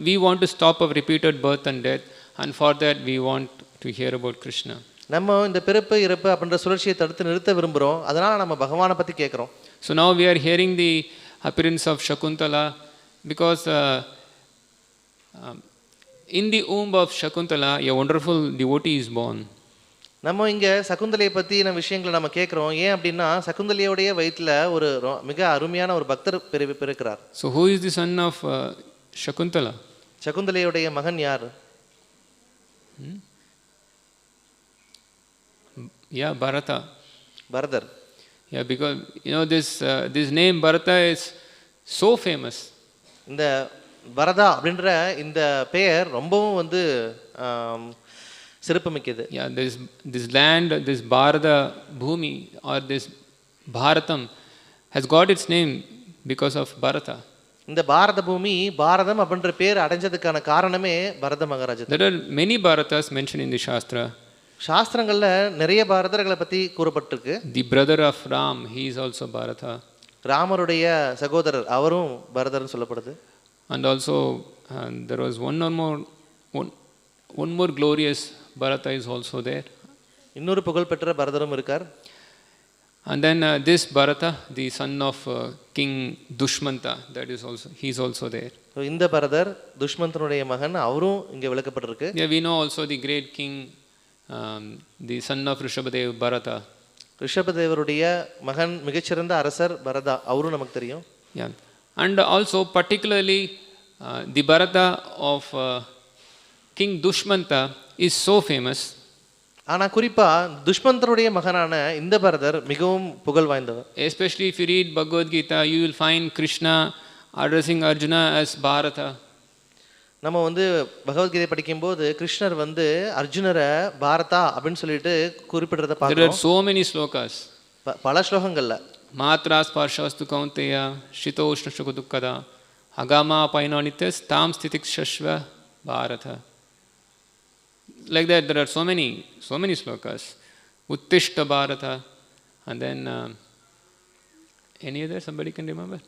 we want to stop our repeated birth and death, and for that we want to hear about Krishna. நம்ம இந்த பிறப்பு இறப்பு அப்படின்ற சுழற்சியை தடுத்து நிறுத்த விரும்புகிறோம். அதனால் நம்ம பகவானை பற்றி கேட்குறோம். So now we are hearing the appearance of Shakuntala because in the womb of Shakuntala a wonderful devotee is born. நம்ம இங்கே சகுந்தலையை பற்றின விஷயங்களை நம்ம கேட்குறோம். ஏன் அப்படின்னா சகுந்தலையோடைய வயிற்றில் ஒரு மிக அருமையான ஒரு பக்தர் பிறக்கிறார். So who is the son of Shakuntala? சகுந்தலையோடைய மகன் யார்? Bharata. Bharathar. Because you know this name Bharata is so famous. இந்த பரதா அப்படின்ற இந்த பெயர் ரொம்பவும் வந்து சிறப்புமிக்கது. This land, this Bharata Bhumi or this Bharatam has got its name because of Bharata. இந்த பாரத பூமி பாரதம் அப்படின்ற பேர் அடைஞ்சதுக்கான காரணமே பரத Maharaja. There are many Bharatas mentioned in the Shastra. சாஸ்திரங்கள்ல நிறைய பாரதர்களை பற்றி கூறப்பட்டிருக்கு. The brother of Ram, he is also Bharata. ராமருடைய சகோதரர் அவரும் பரதர்னு சொல்லப்படுது. And also there was one more glorious Bharata is also there. இன்னொரு புகழ்பெற்ற பரதரும் இருக்கார். And then this Bharata, the son of King Dushmanta, he is also there. So இந்த பரதர் துஷ்மந்தனுடைய மகன் அவரும் இங்கே விளக்கப்பட்டிருக்கு. We know also the great king, the son of Rishabhadev, Bharata. ரிஷபதேவருடைய மகன் மிகச்சிறந்த அரசர் பரதா அவரும் நமக்கு தெரியும். And also particularly the Bharata of King Dushmanta is so famous. ஆனால் குறிப்பாக துஷ்மந்தருடைய மகனான இந்த பரதர் மிகவும் புகழ் வாய்ந்தவர். Especially if you read Bhagavad Gita, you will find Krishna addressing Arjuna as Bharata. நம்ம வந்து பகவத்கீதை படிக்கும்போது கிருஷ்ணர் வந்து அர்ஜுனரை பாரதா அப்படின்னு சொல்லிட்டு குறிப்பிடுறத பார்க்கிறோம். There are so many slokas. பல ஸ்லோகங்கள்ல. Matra sparshastu kaunteya shitoshna shukudukkada agama painonitis tam stitik shashva bharata. Like that, there are so many slokas. Uttishta bharata. And then any other somebody can remember?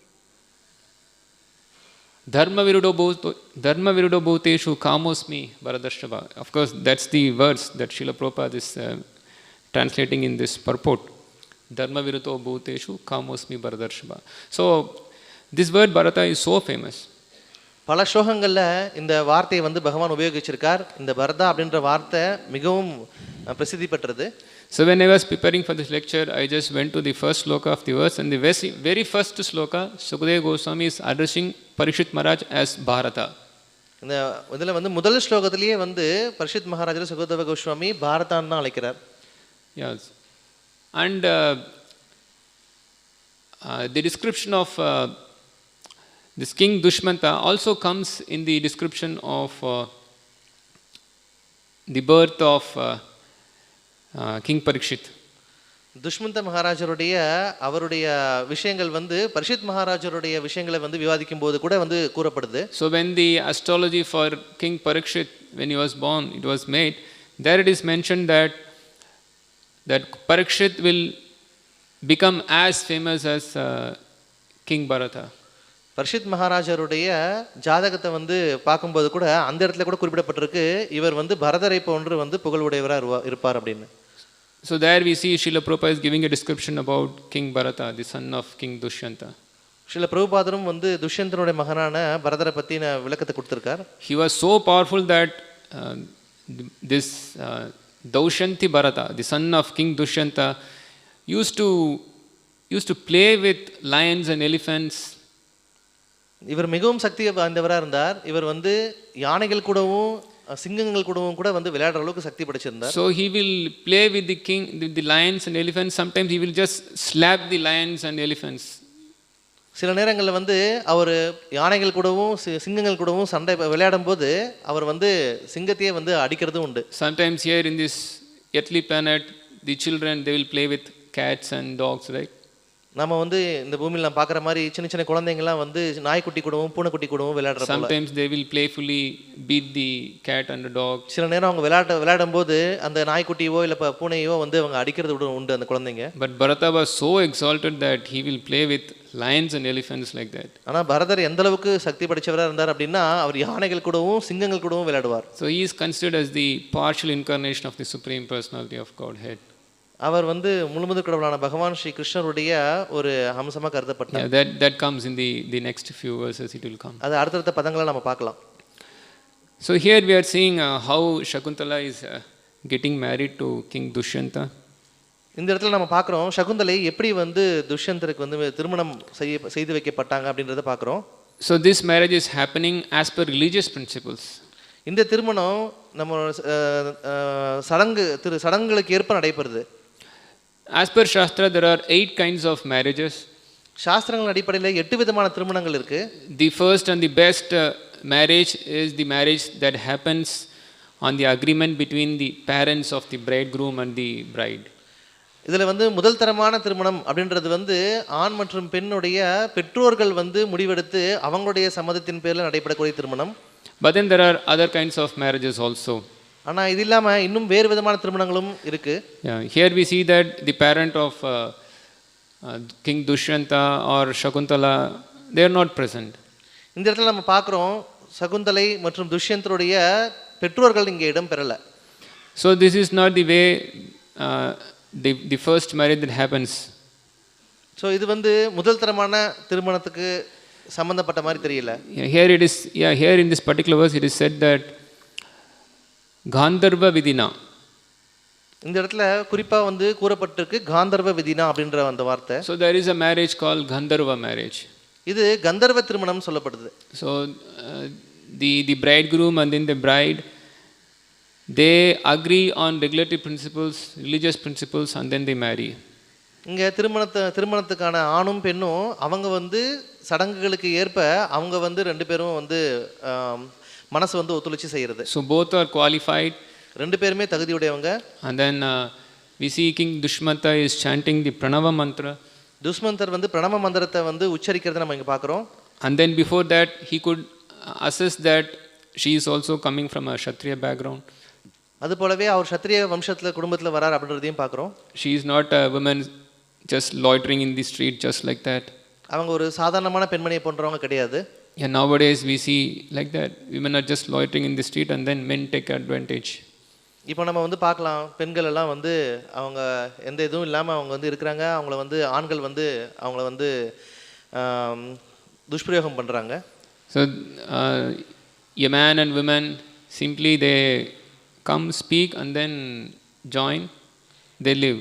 Dharma virudo bhuteshu kamosmi bharadashava. Of course, that's the verse that Srila Prabhupada is translating in this purport. Dharma virudo bhuteshu kamosmi bharadashava. So, this word Bharata is so famous. பல ஸ்லோகங்களில் இந்த வார்த்தையை வந்து பகவான் உபயோகிச்சிருக்கார். இந்த பரதா அப்படின்ற வார்த்தை மிகவும் பிரசித்தி பெற்றது. So when I was preparing for this lecture, I just went to the first sloka of the verse, and the very first sloka, Sukadeva Goswami is addressing Parikshit Maharaj as Bharata. இந்த இதில் வந்து முதல் ஸ்லோகத்திலேயே வந்து பரிஷித் மகாராஜரை சுகதேவ கோஸ்வாமி பாரதான்னு தான் அழைக்கிறார். Yes. And the description of this king Dushmanta also comes in the description of the birth of King Parikshit. Dushmantha மகாராஜருடைய அவருடைய விஷயங்கள் வந்து பரிஷித் மகாராஜருடைய விஷயங்களை வந்து விவாதிக்கும் போது கூட வந்து கூறப்படுது. So when the astrology for King Parikshit, when he was born, it was made, there it is mentioned that Parikshit will become as famous as King Bharata. Parishad மகாராஜருடைய ஜாதகத்தை வந்து பார்க்கும்போது கூட அந்த இடத்துல கூட குறிப்பிடப்பட்டிருக்கு இவர் வந்து பரதரை போன்று வந்து புகழுடையவராக இருப்பார் அப்படின்னு. So there we see Srila Prabhupada is giving a description about King Bharata, the son of King Dushyanta. Srila பிரபுபாதரும் வந்து துஷ்யந்தனுடைய மகனான பரதரை பற்றின விளக்கத்தை கொடுத்திருக்கார். He was so powerful that this Daushanti Bharata, the son of King Dushyanta, used to play with lions and elephants. இவர் மிகவும் சக்தி வாய்ந்தவராக இருந்தார். இவர் வந்து யானைகள் கூடவும் சிங்கங்கள் கூடவும் கூட வந்து விளையாடுற அளவுக்கு சக்தி படைச்சிருந்தார். So he will play with the lions and elephants. Sometimes he will just slap the lions and elephants. சில நேரங்களில் வந்து அவர் யானைகள் கூடவும் சிங்கங்கள் கூடவும் சண்டை விளையாடும் போது அவர் வந்து சிங்கத்தையே வந்து அடிக்கிறதும் உண்டு. Sometimes here in this earthly planet, the children, they will play with cats and dogs, right? நம்ம வந்து இந்த பூமியில் நம்ம பார்க்குற மாதிரி சின்ன சின்ன குழந்தைங்கள்லாம் வந்து நாய்க்குட்டி கூடவும் பூனைக்குட்டி கூடவும் விளையாடுற. Sometimes they will playfully beat the cat and the dog. சில நேரம் அவங்க விளையாடும் போது அந்த நாய்க்குட்டியோ இல்லை பூனையோ வந்து அவங்க அடிக்கிறது உண்டு அந்த குழந்தைங்க. But Bharata was so exalted that he will play with lions and elephants like that. ஆனால் பரதர் எந்த அளவுக்கு சக்தி படைச்சவராக இருந்தார் அப்படின்னா அவர் யானைகள் கூடவும் சிங்கங்கள் கூடவும் விளையாடுவார். So he is considered as the partial incarnation of the Supreme Personality of Godhead. அவர் வந்து முழுமுதற் கடவுளான பகவான் ஸ்ரீ கிருஷ்ணருடைய ஒரு அம்சமாக கருதப்பட்டார். That comes in the next few verses, it will come. அது அடுத்தடுத்த பதங்களை நம்ம பார்க்கலாம். So here we are seeing how Shakuntala is getting married to King Dushyanta. இந்த இடத்துல நம்ம பார்க்குறோம் சகுந்தலை எப்படி வந்து துஷ்யந்தருக்கு வந்து திருமணம் செய்து வைக்கப்பட்டாங்க அப்படின்றத பார்க்குறோம். So this marriage is happening as per religious principles. இந்த திருமணம் நம்ம சடங்குகளுக்கு ஏற்ப நடைபெறுது. As per Shastra, there are 8 kinds of marriages. சாஸ்திரங்கள் அடிப்படையில் 8 விதமான திருமணங்கள் இருக்கு. The first and the best marriage is the marriage that happens on the agreement between the parents of the bridegroom and the bride. இதில் வந்து முதல் தரமான திருமணம் அப்படின்றது வந்து ஆண் மற்றும் பெண்ணுடைய பெற்றோர்கள் வந்து முடிவெடுத்து அவங்களுடைய சம்மதத்தின் பேரில் நடைபெறக்கூடிய திருமணம். But then there are other kinds of marriages also. ஆனால் இது இல்லாமல் இன்னும் வேறு விதமான திருமணங்களும் இருக்கு. Here we see that the parent of King Dushyanta or Shakuntala, they are not present. இந்த இடத்துல நம்ம பார்க்குறோம் சகுந்தலை மற்றும் துஷ்யந்தருடைய பெற்றோர்கள் இங்கே இடம் பெறல. So this is not the way the first marriage that happens. So இது வந்து முதல் தரமான திருமணத்துக்கு சம்பந்தப்பட்ட மாதிரி தெரியல. Here in this particular verse it is said that Gandharva Vidina. இந்த இடத்துல குறிப்பாக வந்து கூறப்பட்டிருக்கு காந்தர்வ விதினா அப்படின்ற அந்த வார்த்தை. So there is a marriage called Gandharva marriage. இது கந்தர்வ திருமணம் சொல்லப்படுது. So the bridegroom and then the bride, they agree on regulatory principles, religious principles, and then they marry. இங்கே திருமணத்துக்கான ஆணும் பெண்ணும் அவங்க வந்து சடங்குகளுக்கு ஏற்ப அவங்க வந்து ரெண்டு பேரும் வந்து மனசு வந்து ஒத்துழைச்சி செய்கிறது. So both are qualified. ரெண்டு பேருமே தகுதியுடையவங்க. And then we see King Dushmanta is chanting the Pranava mantra. துஷ்மந்தர் வந்து பிரணவ மந்திரத்தை வந்து உச்சரிக்கிறத நம்ம இங்க பார்க்குறோம். And then before that, he could assess that she is also coming from a Kshatriya background. அது போலவே அவர் சத்திரிய வம்சத்துல குடும்பத்துல வரார் அப்படின்றதையும் பார்க்குறோம். She is not a woman just loitering in the street just like that. அவங்க ஒரு சாதாரணமான பெண்மணியை போன்றவங்க கிடையாது. Yeah, nowadays we see like that. Women are just loitering in the street and then men take advantage. இப்போ நம்ம வந்து பார்க்கலாம், பெண்கள் எல்லாம் வந்து அவங்க எந்த இதுவும் இல்லாமல் அவங்க வந்து இருக்கிறாங்க. அவங்கள வந்து ஆண்கள் வந்து அவங்கள வந்து துஷ்பிரயோகம் பண்ணுறாங்க. So a man and women simply they come, speak and then join, they live.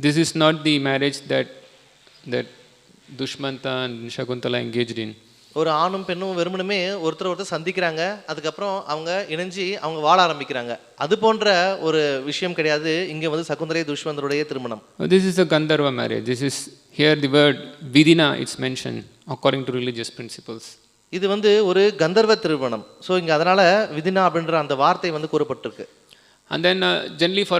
This is not the marriage that Dushmanta and Shakuntala engaged in. ஒரு ஆணும் பெண்ணும் வெறுமனுமே ஒருத்தர் சந்திக்கிறாங்க, அதுக்கப்புறம் அவங்க இணைஞ்சி அவங்க வாழ ஆரம்பிக்கிறாங்க. அது போன்ற ஒரு விஷயம் கிடையாது இங்கே வந்து சகுந்தலை துஷ்மந்தருடைய திருமணம். This is a Gandharva marriage. This is here the word Vidina it's mentioned according to religious principles. இது வந்து ஒரு கந்தர்வ திருமணம். ஸோ இங்கே அதனால விதினா அப்படின்ற அந்த வார்த்தை வந்து கூறப்பட்டிருக்கு. And then generally for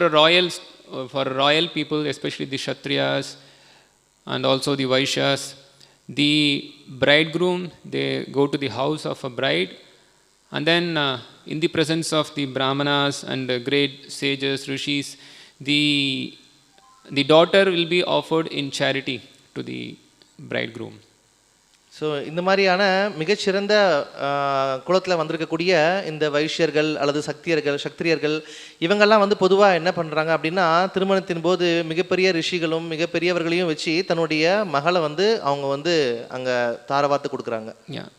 royal people, especially the Kshatriyas and also the Vaishyas, the bridegroom they go to the house of a bride and then in the presence of the brahmanas and great sages, rishis, the daughter will be offered in charity to the bridegroom. So இந்த மாதிரியான மிகச்சிறந்த குலத்தில் வந்திருக்கக்கூடிய இந்த வைஷ்யர்கள் அல்லது சக்திரியர்கள் இவங்கெல்லாம் வந்து பொதுவாக என்ன பண்ணுறாங்க அப்படின்னா, திருமணத்தின் போது மிகப்பெரிய ரிஷிகளும் மிகப்பெரியவர்களையும் வச்சு தன்னுடைய மகளை வந்து அவங்க வந்து அங்கே தாரவாத்து கொடுக்குறாங்க. Yeah.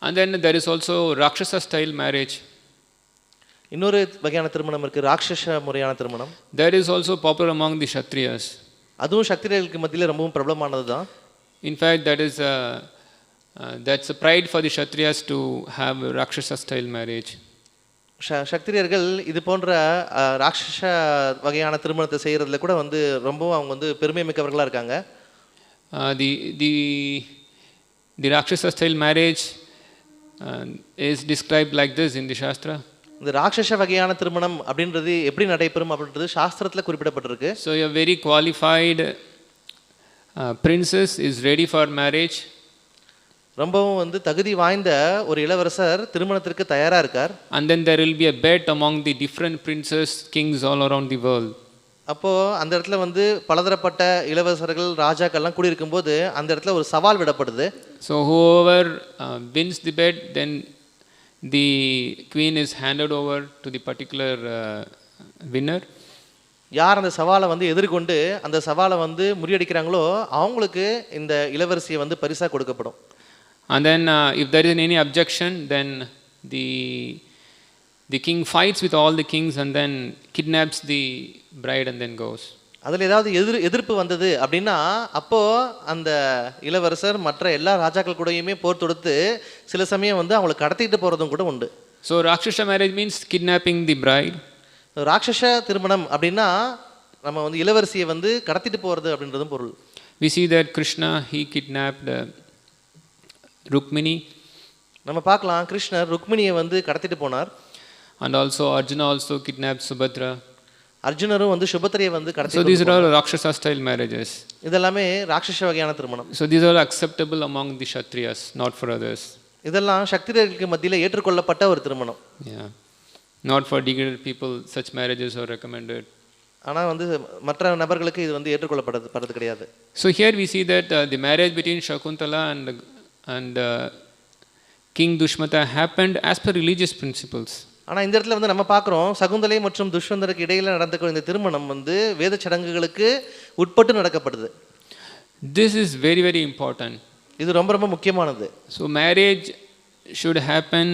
And then there is also Rakshasa style marriage. இன்னொரு வகையான திருமணம் இருக்குது, ராட்சச முறையான திருமணம். That is also popular among the Kshatriyas. அதுவும் சக்திரியர்களுக்கு மத்தியில் ரொம்பவும் பிரபலமானது தான். In fact, that's a pride for the Kshatriyas to have a Rakshasa style marriage. சக்திரியர்கள் இது போன்ற ராட்சச வகையான திருமணத்தை செய்கிறதுல கூட வந்து ரொம்பவும் அவங்க வந்து பெருமை மிக்கவர்களாக இருக்காங்க. The Rakshasa style marriage is described like this in the Shastra. இந்த ராட்சச வகையான திருமணம் அப்படின்றது எப்படி நடைபெறும் அப்படின்றது சாஸ்திரத்தில் குறிப்பிடப்பட்டிருக்கு. So a very qualified princess is ready for marriage. ரொம்பவும் வந்து தகுதி வாய்ந்த ஒரு இளவரசர் திருமணத்திற்கு தயாராக இருக்கார். And then there will be a bet among the different princes, kings all around the world. அப்போ அந்த இடத்துல வந்து பலதரப்பட்ட இளவரசர்கள் ராஜாக்கள்லாம் கூடி இருக்கும்போது அந்த இடத்துல ஒரு சவால் விடப்படுது. So whoever wins the bet, then the queen is handed over to the particular winner. யார் அந்த சவாலை வந்து எதிர்கொண்டு அந்த சவாலை வந்து முறியடிக்கிறாங்களோ அவங்களுக்கு இந்த இளவரசியை வந்து பரிசா கொடுக்கப்படும். And then if there is any objection, then the king fights with all the kings and then kidnaps the bride and then goes. அதில் ஏதாவது எதிர்ப்பு வந்தது அப்படின்னா அப்போ அந்த இளவரசர் மற்ற எல்லா ராஜாக்கள் கூடயுமே போர் தொடுத்து சில சமயம் வந்து அவங்களை கடத்திட்டு போகிறதும் கூட உண்டு. So Rakshasa marriage means kidnapping the bride. ராட்சச திருமணம் அப்படின்னா நம்ம வந்து இளவரசியை வந்து கடத்திட்டு போகிறது அப்படின்றதும் பொருள். We see that Krishna he kidnapped Rukmini. நம்ம பார்க்கலாம் கிருஷ்ணர் ருக்மிணியை வந்து கடத்திட்டு போனார். And also Arjuna also kidnapped Subhadra. அர்ஜுனரும் வந்து சுபத்ரையை வந்து கடத்திட்டு. So these are all Rakshasa style marriages. இதெல்லாமே ராட்சச வகையான திருமணம். So these are acceptable among the Kshatriyas, not for others. இதெல்லாம் சக்திரியர்களுக்கு மத்தியில் ஏற்றுக்கொள்ளப்பட்ட ஒரு திருமணம். Yeah. Not for degraded people such marriages are recommended. ஆனால் வந்து மற்ற நபர்களுக்கு இது வந்து ஏற்றுக்கொள்ளப்படுறது கிடையாது. So here we see that the marriage between Shakuntala and King Dushmanta happened as per religious principles. ஆனால் இந்த இடத்துல வந்து நம்ம பார்க்குறோம் சகுந்தலை மற்றும் துஷ்மந்தருக்கு இடையில் நடந்த இந்த திருமணம் வந்து வேத சடங்குகளுக்கு உட்பட்டு நடக்கப்படுது. This is very very important. இது ரொம்ப ரொம்ப முக்கியமானது. So marriage should happen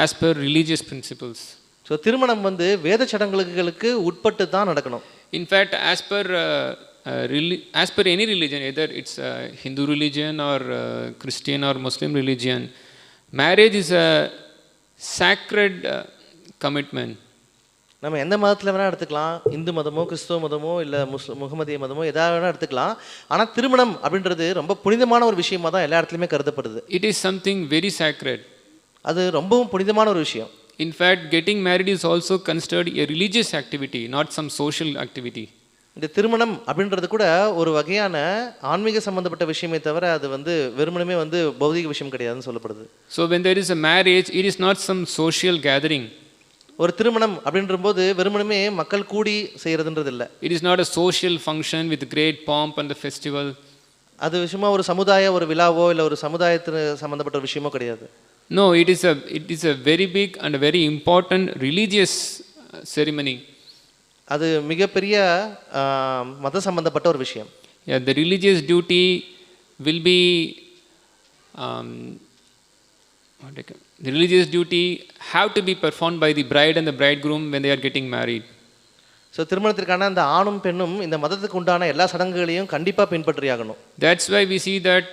as per religious principles. So திருமணம் வந்து வேத சடங்குகளுக்கு உட்பட்டு தான் நடக்கணும். In fact, as per any religion, either it's Hindu religion or Christian or Muslim religion, marriage is a sacred commitment. நம்ம எந்த மதத்தில் வேணால் எடுத்துக்கலாம், இந்து மதமோ கிறிஸ்துவ மதமோ இல்லை முகமதிய மதமோ எதாவது வேணால் எடுத்துக்கலாம். ஆனால் திருமணம் அப்படின்றது ரொம்ப புனிதமான ஒரு விஷயமா தான் எல்லா இடத்துலையுமே கருதப்படுது. It is something very sacred. அது ரொம்பவும் புனிதமான ஒரு விஷயம். In fact, getting married is also considered a religious activity, not some social activity. இந்த திருமணம் அப்படின்றது கூட ஒரு வகையான ஆன்மீக சம்பந்தப்பட்ட விஷயமே தவிர அது வந்து வெறுமனமே வந்து பௌதிக விஷயம் கிடையாதுன்னு சொல்லப்படுது. So when there is a marriage, it is not some social gathering. ஒரு திருமணம் அப்படின்றபோது வெறுமனமே மக்கள் கூடி செய்யறதுன்றது இல்லை. It is not a social function with great pomp and the festival. அது விஷயமா ஒரு சமுதாய ஒரு விழாவோ இல்லை ஒரு சமுதாயത്തിന് சம்பந்தப்பட்ட ஒரு விஷயமோ கிடையாது. No, it is a very big and a very important religious ceremony. அது மிகப்பெரிய மத சம்பந்தப்பட்ட ஒரு விஷயம். Yeah, the religious duty will be the religious duty have to be performed by the bride and the bridegroom when they are getting married. So திருமணத்திற்கான அந்த ஆணும் பெண்ணும் இந்த மதத்துக்கு உண்டான எல்லா சடங்குகளையும் கண்டிப்பாக பின்பற்றியாகணும். That's why we see that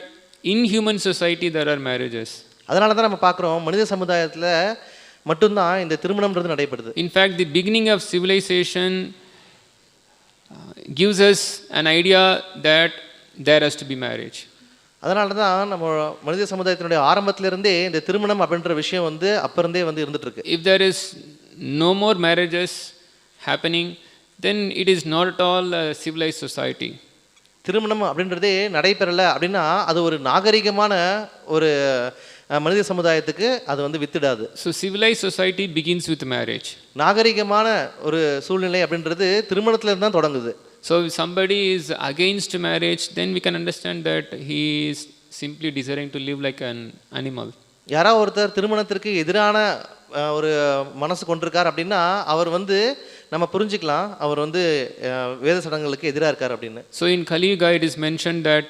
in human society there are marriages. அதனால தான் நம்ம பார்க்குறோம் மனித சமுதாயத்தில் மட்டும்தான் இந்த திருமணம்ன்றது நடைபெறுது. In fact, the beginning of civilization gives us an idea that there has to be marriage. அதனால தான் நம்ம மனித சமுதாயத்தினுடைய ஆரம்பத்திலிருந்தே இந்த திருமணம் அப்படின்ற விஷயம் வந்து அப்போருந்தே வந்து இருந்துட்டு இருக்கு. If there is no more marriages happening, then it is not at all a civilized society. திருமணம் அப்படின்றதே நடைபெறலை அப்படின்னா அது ஒரு நாகரிகமான ஒரு மனித சமுதாயத்துக்கு அது வந்து வித்திடாது. So civilized society begins with marriage. நாகரிகமான ஒரு சூழ்நிலை அப்படின்றது திருமணத்துல இருந்து தான் தொடங்குது. So if somebody is against marriage, then we can understand that he is simply desiring to live like an animal. யாராவது ஒருத்தர் திருமணத்திற்கு எதிரான ஒரு மனசு கொண்டிருக்கார் அப்படின்னா அவர் வந்து நம்ம புரிஞ்சுக்கலாம் அவர் வந்து வேத சடங்குகளுக்கு எதிராக இருக்கார் அப்படின்னு. So in Kali Yuga it is mentioned that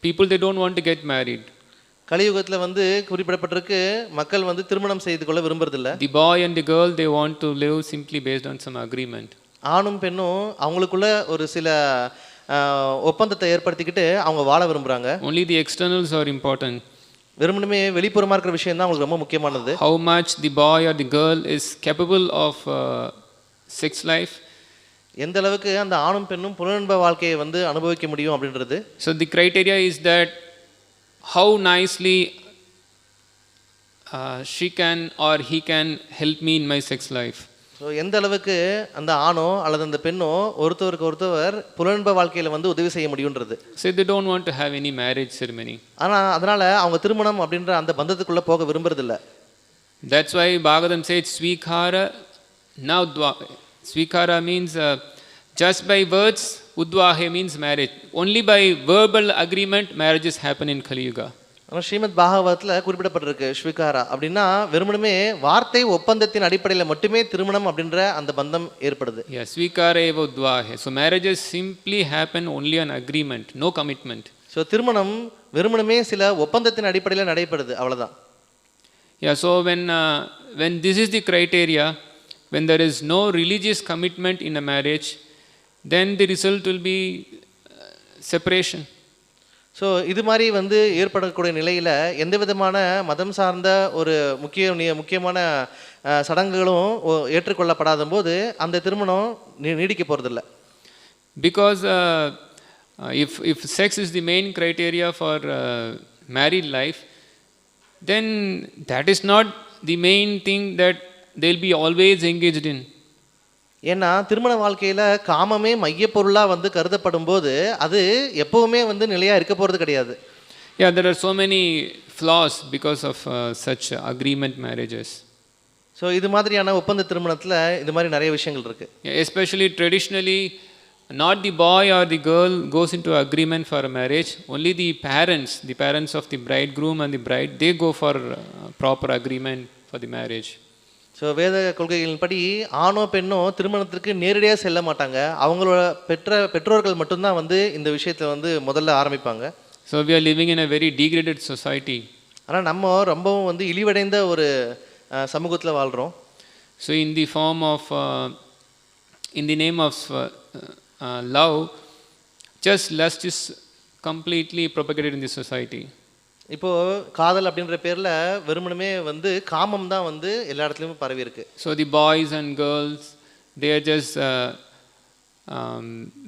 people they don't want to get married. கலியுகத்தில் வந்து குறிப்பிடப்பட்டிருக்கு மக்கள் வந்து திருமணம் செய்து கொள்ள விரும்புறதில்ல. The boy and the girl they want to live simply based on some agreement. ஆணும் பெண்ணும் அவங்களுக்குள்ள ஒரு சில ஒப்பந்தத்தை ஏற்படுத்திக்கிட்டு அவங்க வாழ விரும்புறாங்க. Only the externals are important. வெறுமனே வெளிப்புறமா இருக்கிற விஷயம் தான் அவங்களுக்கு ரொம்ப முக்கியமானது. How much the boy or the girl is capable of sex life. எந்த அளவுக்கு அந்த ஆணும் பெண்ணும் புலனின்ப வாழ்க்கையை வந்து அனுபவிக்க முடியும் அப்படின்றது. So the criteria is that how nicely she can or he can help me in my sex life. So எந்த அளவுக்கு அந்த ஆணோ அல்லது அந்த பெண்ணோ ஒருத்தருக்கு ஒருத்தவர் புலன்ப வாழ்க்கையில் வந்து உதவி செய்ய முடியுன்றது. So they don't want to have any marriage ceremony. ஆனால் அதனால் அவங்க திருமணம் அப்படின்ற அந்த பந்தத்துக்குள்ளே போக விரும்புறதில்ல. That's why Bhagavatam says Svikara now Svikara means just by words, Udvahe means marriage. Only by verbal agreement marriages happen in Kali Yuga. ஆனால் ஸ்ரீமத் பாகவத்தில் குறிப்பிடப்பட்டிருக்கு ஸ்வீகாரா அப்படின்னா வெறுமனே வார்த்தை ஒப்பந்தத்தின் அடிப்படையில் மட்டுமே திருமணம் அப்படின்ற அந்த பந்தம் ஏற்படுது. Yes, Svikara eva udvahe. So marriages simply happen only on agreement, no commitment. So திருமணம் வெறுமனே சில ஒப்பந்தத்தின் அடிப்படையில் நடைபெறுது அவ்வளோதான். Yeah, so when this is the criteria, when there is no religious commitment in a marriage, then the result will be separation. So இது மாதிரி வந்து ஏற்படக்கூடிய நிலையில் எந்த விதமான மதம் சார்ந்த ஒரு முக்கியமான சடங்குகளும் ஏற்றுக்கொள்ளப்படாத போது அந்த திருமணம் நீடிக்க போகிறதில்ல. Because if sex is the main criteria for married life, then that is not the main thing that they'll be always engaged in. ஏன்னா திருமண வாழ்க்கையில் காமமே மையப்பொருளாக வந்து கருதப்படும் போது அது எப்போவுமே வந்து நிலையாக இருக்க போகிறது கிடையாது. Yeah, there are so many flaws because of such agreement marriages. So இது மாதிரியான ஒப்பந்த திருமணத்தில் இது மாதிரி நிறைய விஷயங்கள் இருக்குது. Especially traditionally, not the boy or the girl goes into agreement for a marriage. Only the parents of the bridegroom and the bride, they go for proper agreement for the marriage. So வேத கொள்கைகளின்படி ஆணோ பெண்ணோ திருமணத்திற்கு நேரடியாக செல்ல மாட்டாங்க. அவங்களோட பெற்றோர்கள் மட்டும்தான் வந்து இந்த விஷயத்தை வந்து முதல்ல ஆரம்பிப்பாங்க. So we are living in a very degraded society. ஆனால் நம்ம ரொம்பவும் வந்து இழிவடைந்த ஒரு சமூகத்தில் வாழ்கிறோம். So in the form of in the name of love, just lust is completely propagated in the society. இப்போது காதல் அப்படின்ற பேரில் வெறுமனமே வந்து காமம் தான் வந்து எல்லா இடத்துலையுமே பரவி இருக்கு. So the boys and girls, they are just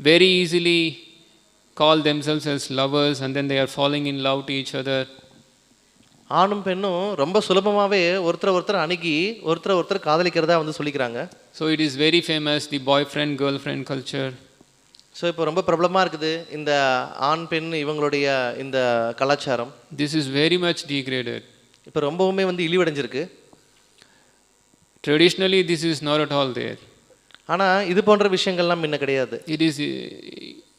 very easily call themselves as lovers and then they are falling in love to each other. ஆணும் பெண்ணும் ரொம்ப சுலபமாகவே ஒருத்தர் அணுகி ஒருத்தர் காதலிக்கிறதா வந்து சொல்லிக்கிறாங்க. So it is very famous, the boyfriend girlfriend culture. So இப்போ ரொம்ப பிரபலமாக இருக்குது இந்த ஆண் பெண் இவங்களுடைய இந்த கலாச்சாரம். This is very much degraded. இப்போ ரொம்பவுமே வந்து இழிவடைஞ்சிருக்கு. Traditionally this is not at all there. ஆனால் இது போன்ற விஷயங்கள்லாம் முன்ன கிடையாது.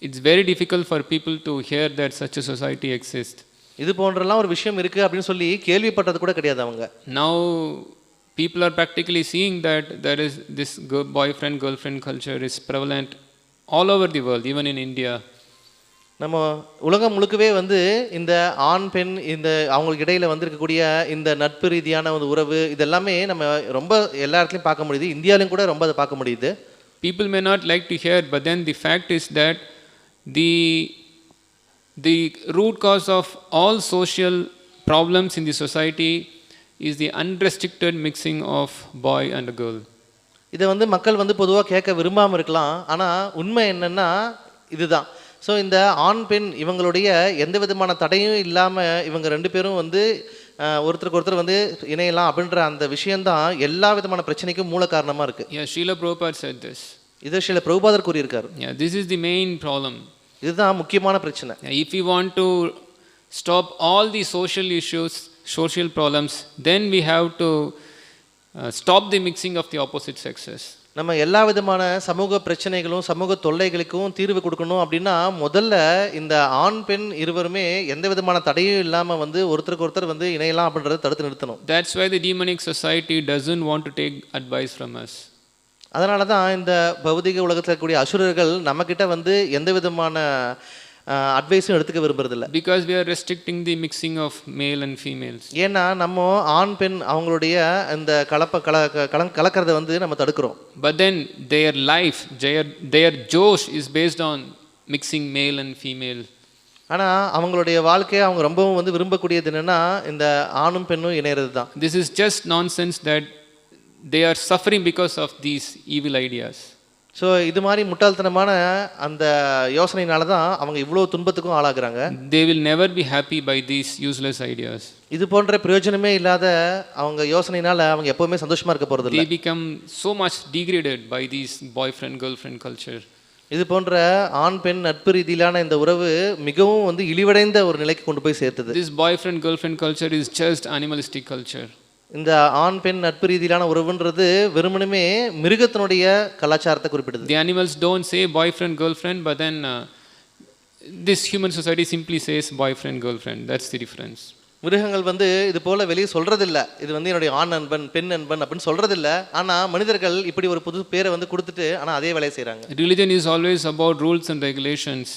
It's very difficult for people to hear that such a society exists. இது போன்றலாம் ஒரு விஷயம் இருக்குது அப்படின்னு சொல்லி கேள்விப்பட்டது கூட கிடையாது அவங்க. Now people are practically seeing that there is this boyfriend girlfriend culture is prevalent all over the world, even in India. நம்ம உலகம் முழுக்கவே வந்து இந்த ஆண் பெண் இந்த அவங்களுக்கு இடையில வந்திருக்கக்கூடிய இந்த நட்பு ரீதியான ஒரு உறவு இதெல்லாமே நம்ம ரொம்ப எல்லா இடத்துலையும் பார்க்க முடியுது. இந்தியாவிலும் கூட ரொம்ப அதை பார்க்க முடியுது. People may not like to hear, but then the fact is that the root cause of all social problems in the society is the unrestricted mixing of boy and a girl. இதை வந்து மக்கள் வந்து பொதுவாக கேட்க விரும்பாமல் இருக்கலாம். ஆனால் உண்மை என்னன்னா இதுதான். ஸோ இந்த ஆண் பெண் இவங்களுடைய எந்த விதமான தடையும் இல்லாமல் இவங்க ரெண்டு பேரும் வந்து ஒருத்தருக்கு ஒருத்தர் வந்து இணையலாம் அப்படின்ற அந்த விஷயம்தான் எல்லா விதமான பிரச்சனைக்கும் மூல காரணமாக இருக்குது. Yeah, Srila Prabhupada said this. இதை ஸ்ரீல பிரபுபாதர் கூறியிருக்காரு. Yeah, this is the main problem. இதுதான் முக்கியமான பிரச்சனை. If we want to stop all the social issues, social problems, then we have to stop the mixing of the opposite sexes. நம்ம எல்லா விதமான சமூக பிரச்சனைகளும் சமூக தொல்லைகளுக்கும் தீர்வு கொடுக்கணும் அப்படின்னா முதல்ல இந்த ஆண் பெண் இருவருமே எந்த விதமான தடையும் இல்லாமல் வந்து ஒருத்தருக்கு ஒருத்தர் வந்து இணையலாம் அப்படின்றத தடுத்து நிறுத்தணும். That's why the demonic society doesn't want to take advice from us. அதனால தான் இந்த பௌதிக உலகத்தில் இருக்கக்கூடிய அசுரர்கள் நம்மக்கிட்ட வந்து எந்த விதமான அட்வைஸும் எடுத்துக்க விரும்புறதில்ல. Because we are restricting the mixing of male and females. ஏன்னா நம்ம ஆண் பெண் அவங்களுடைய இந்த கலக்கிறத வந்து நம்ம தடுக்கிறோம். But then their life, their Josh is based on mixing male and female. ஆனால் அவங்களுடைய வாழ்க்கையை அவங்க ரொம்பவும் வந்து விரும்பக்கூடியது என்னென்னா இந்த ஆணும் பெண்ணும் இணையிறது தான். This is just nonsense that they are suffering because of these evil ideas. So இது மாதிரி முட்டாள்தனமான அந்த யோசனையினால தான் அவங்க இவ்வளோ துன்பத்துக்கும் ஆளாகிறாங்க. They will never be happy by these useless ideas. இது போன்ற பிரயோஜனமே இல்லாத அவங்க யோசனையினால அவங்க எப்பவுமே சந்தோஷமா இருக்க போறது இல்லை. They become so much degraded by these boyfriend girlfriend culture. இது போன்ற ஆண் பெண் நட்பு ரீதியிலான இந்த உறவு மிகவும் வந்து இழிவடைந்த ஒரு நிலைக்கு கொண்டு போய் சேர்த்தது. This boyfriend girlfriend culture is just animalistic culture. இந்த ஆண் பெண் நட்பு ரீதியிலான உறவுன்றது வெறுமனே மிருகத்தினுடைய கலாச்சாரத்தை குறிப்பிடுது. The animals don't say boyfriend girlfriend, but then this human society simply says boyfriend girlfriend. That's the difference. மிருகங்கள் வந்து இது போல வெளியே சொல்றதில்ல, இது வந்து என்னுடைய ஆண் நண்பன் பெண் நண்பன் அப்படின்னு சொல்றதில்ல. ஆனா மனிதர்கள் இப்படி ஒரு புது பேரை வந்து கொடுத்துட்டு ஆனா அதே வேலையை செய்றாங்க. Religion is always about rules and regulations.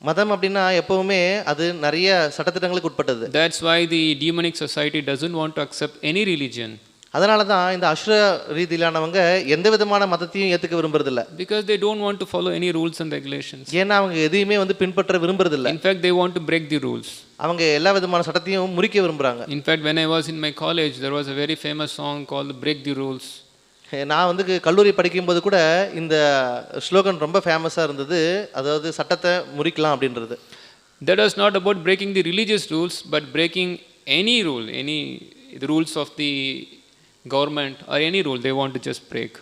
மதம் அப்படின்னா எப்பவுமே அது நிறைய சட்டத்திட்டங்களுக்கு உட்பட்டது. That's why the demonic society doesn't want to accept any religion. அதனால தான் இந்த அசுர ரீதியிலானவங்க எந்த விதமான மதத்தையும் ஏத்துக்க விரும்புறதில்ல. Because they don't want to follow any rules and regulations. ஏன்னா அவங்க எதையுமே வந்து பின்பற்ற விரும்புறதில்ல. In fact, they want to break the rules. அவங்க எல்லா விதமான சட்டத்தையும் முறிக்க விரும்புறாங்க. In fact, when I was in my college, there was a very famous song called Break the Rules. நான் வந்து கல்லூரி படிக்கும்போது கூட இந்த ஸ்லோகன் ரொம்ப ஃபேமஸாக இருந்தது, அதாவது சட்டத்தை முறிக்கலாம் அப்படின்றது. That was not about breaking the religious rules, but breaking any rule, the rules of the government or any rule they want to just break.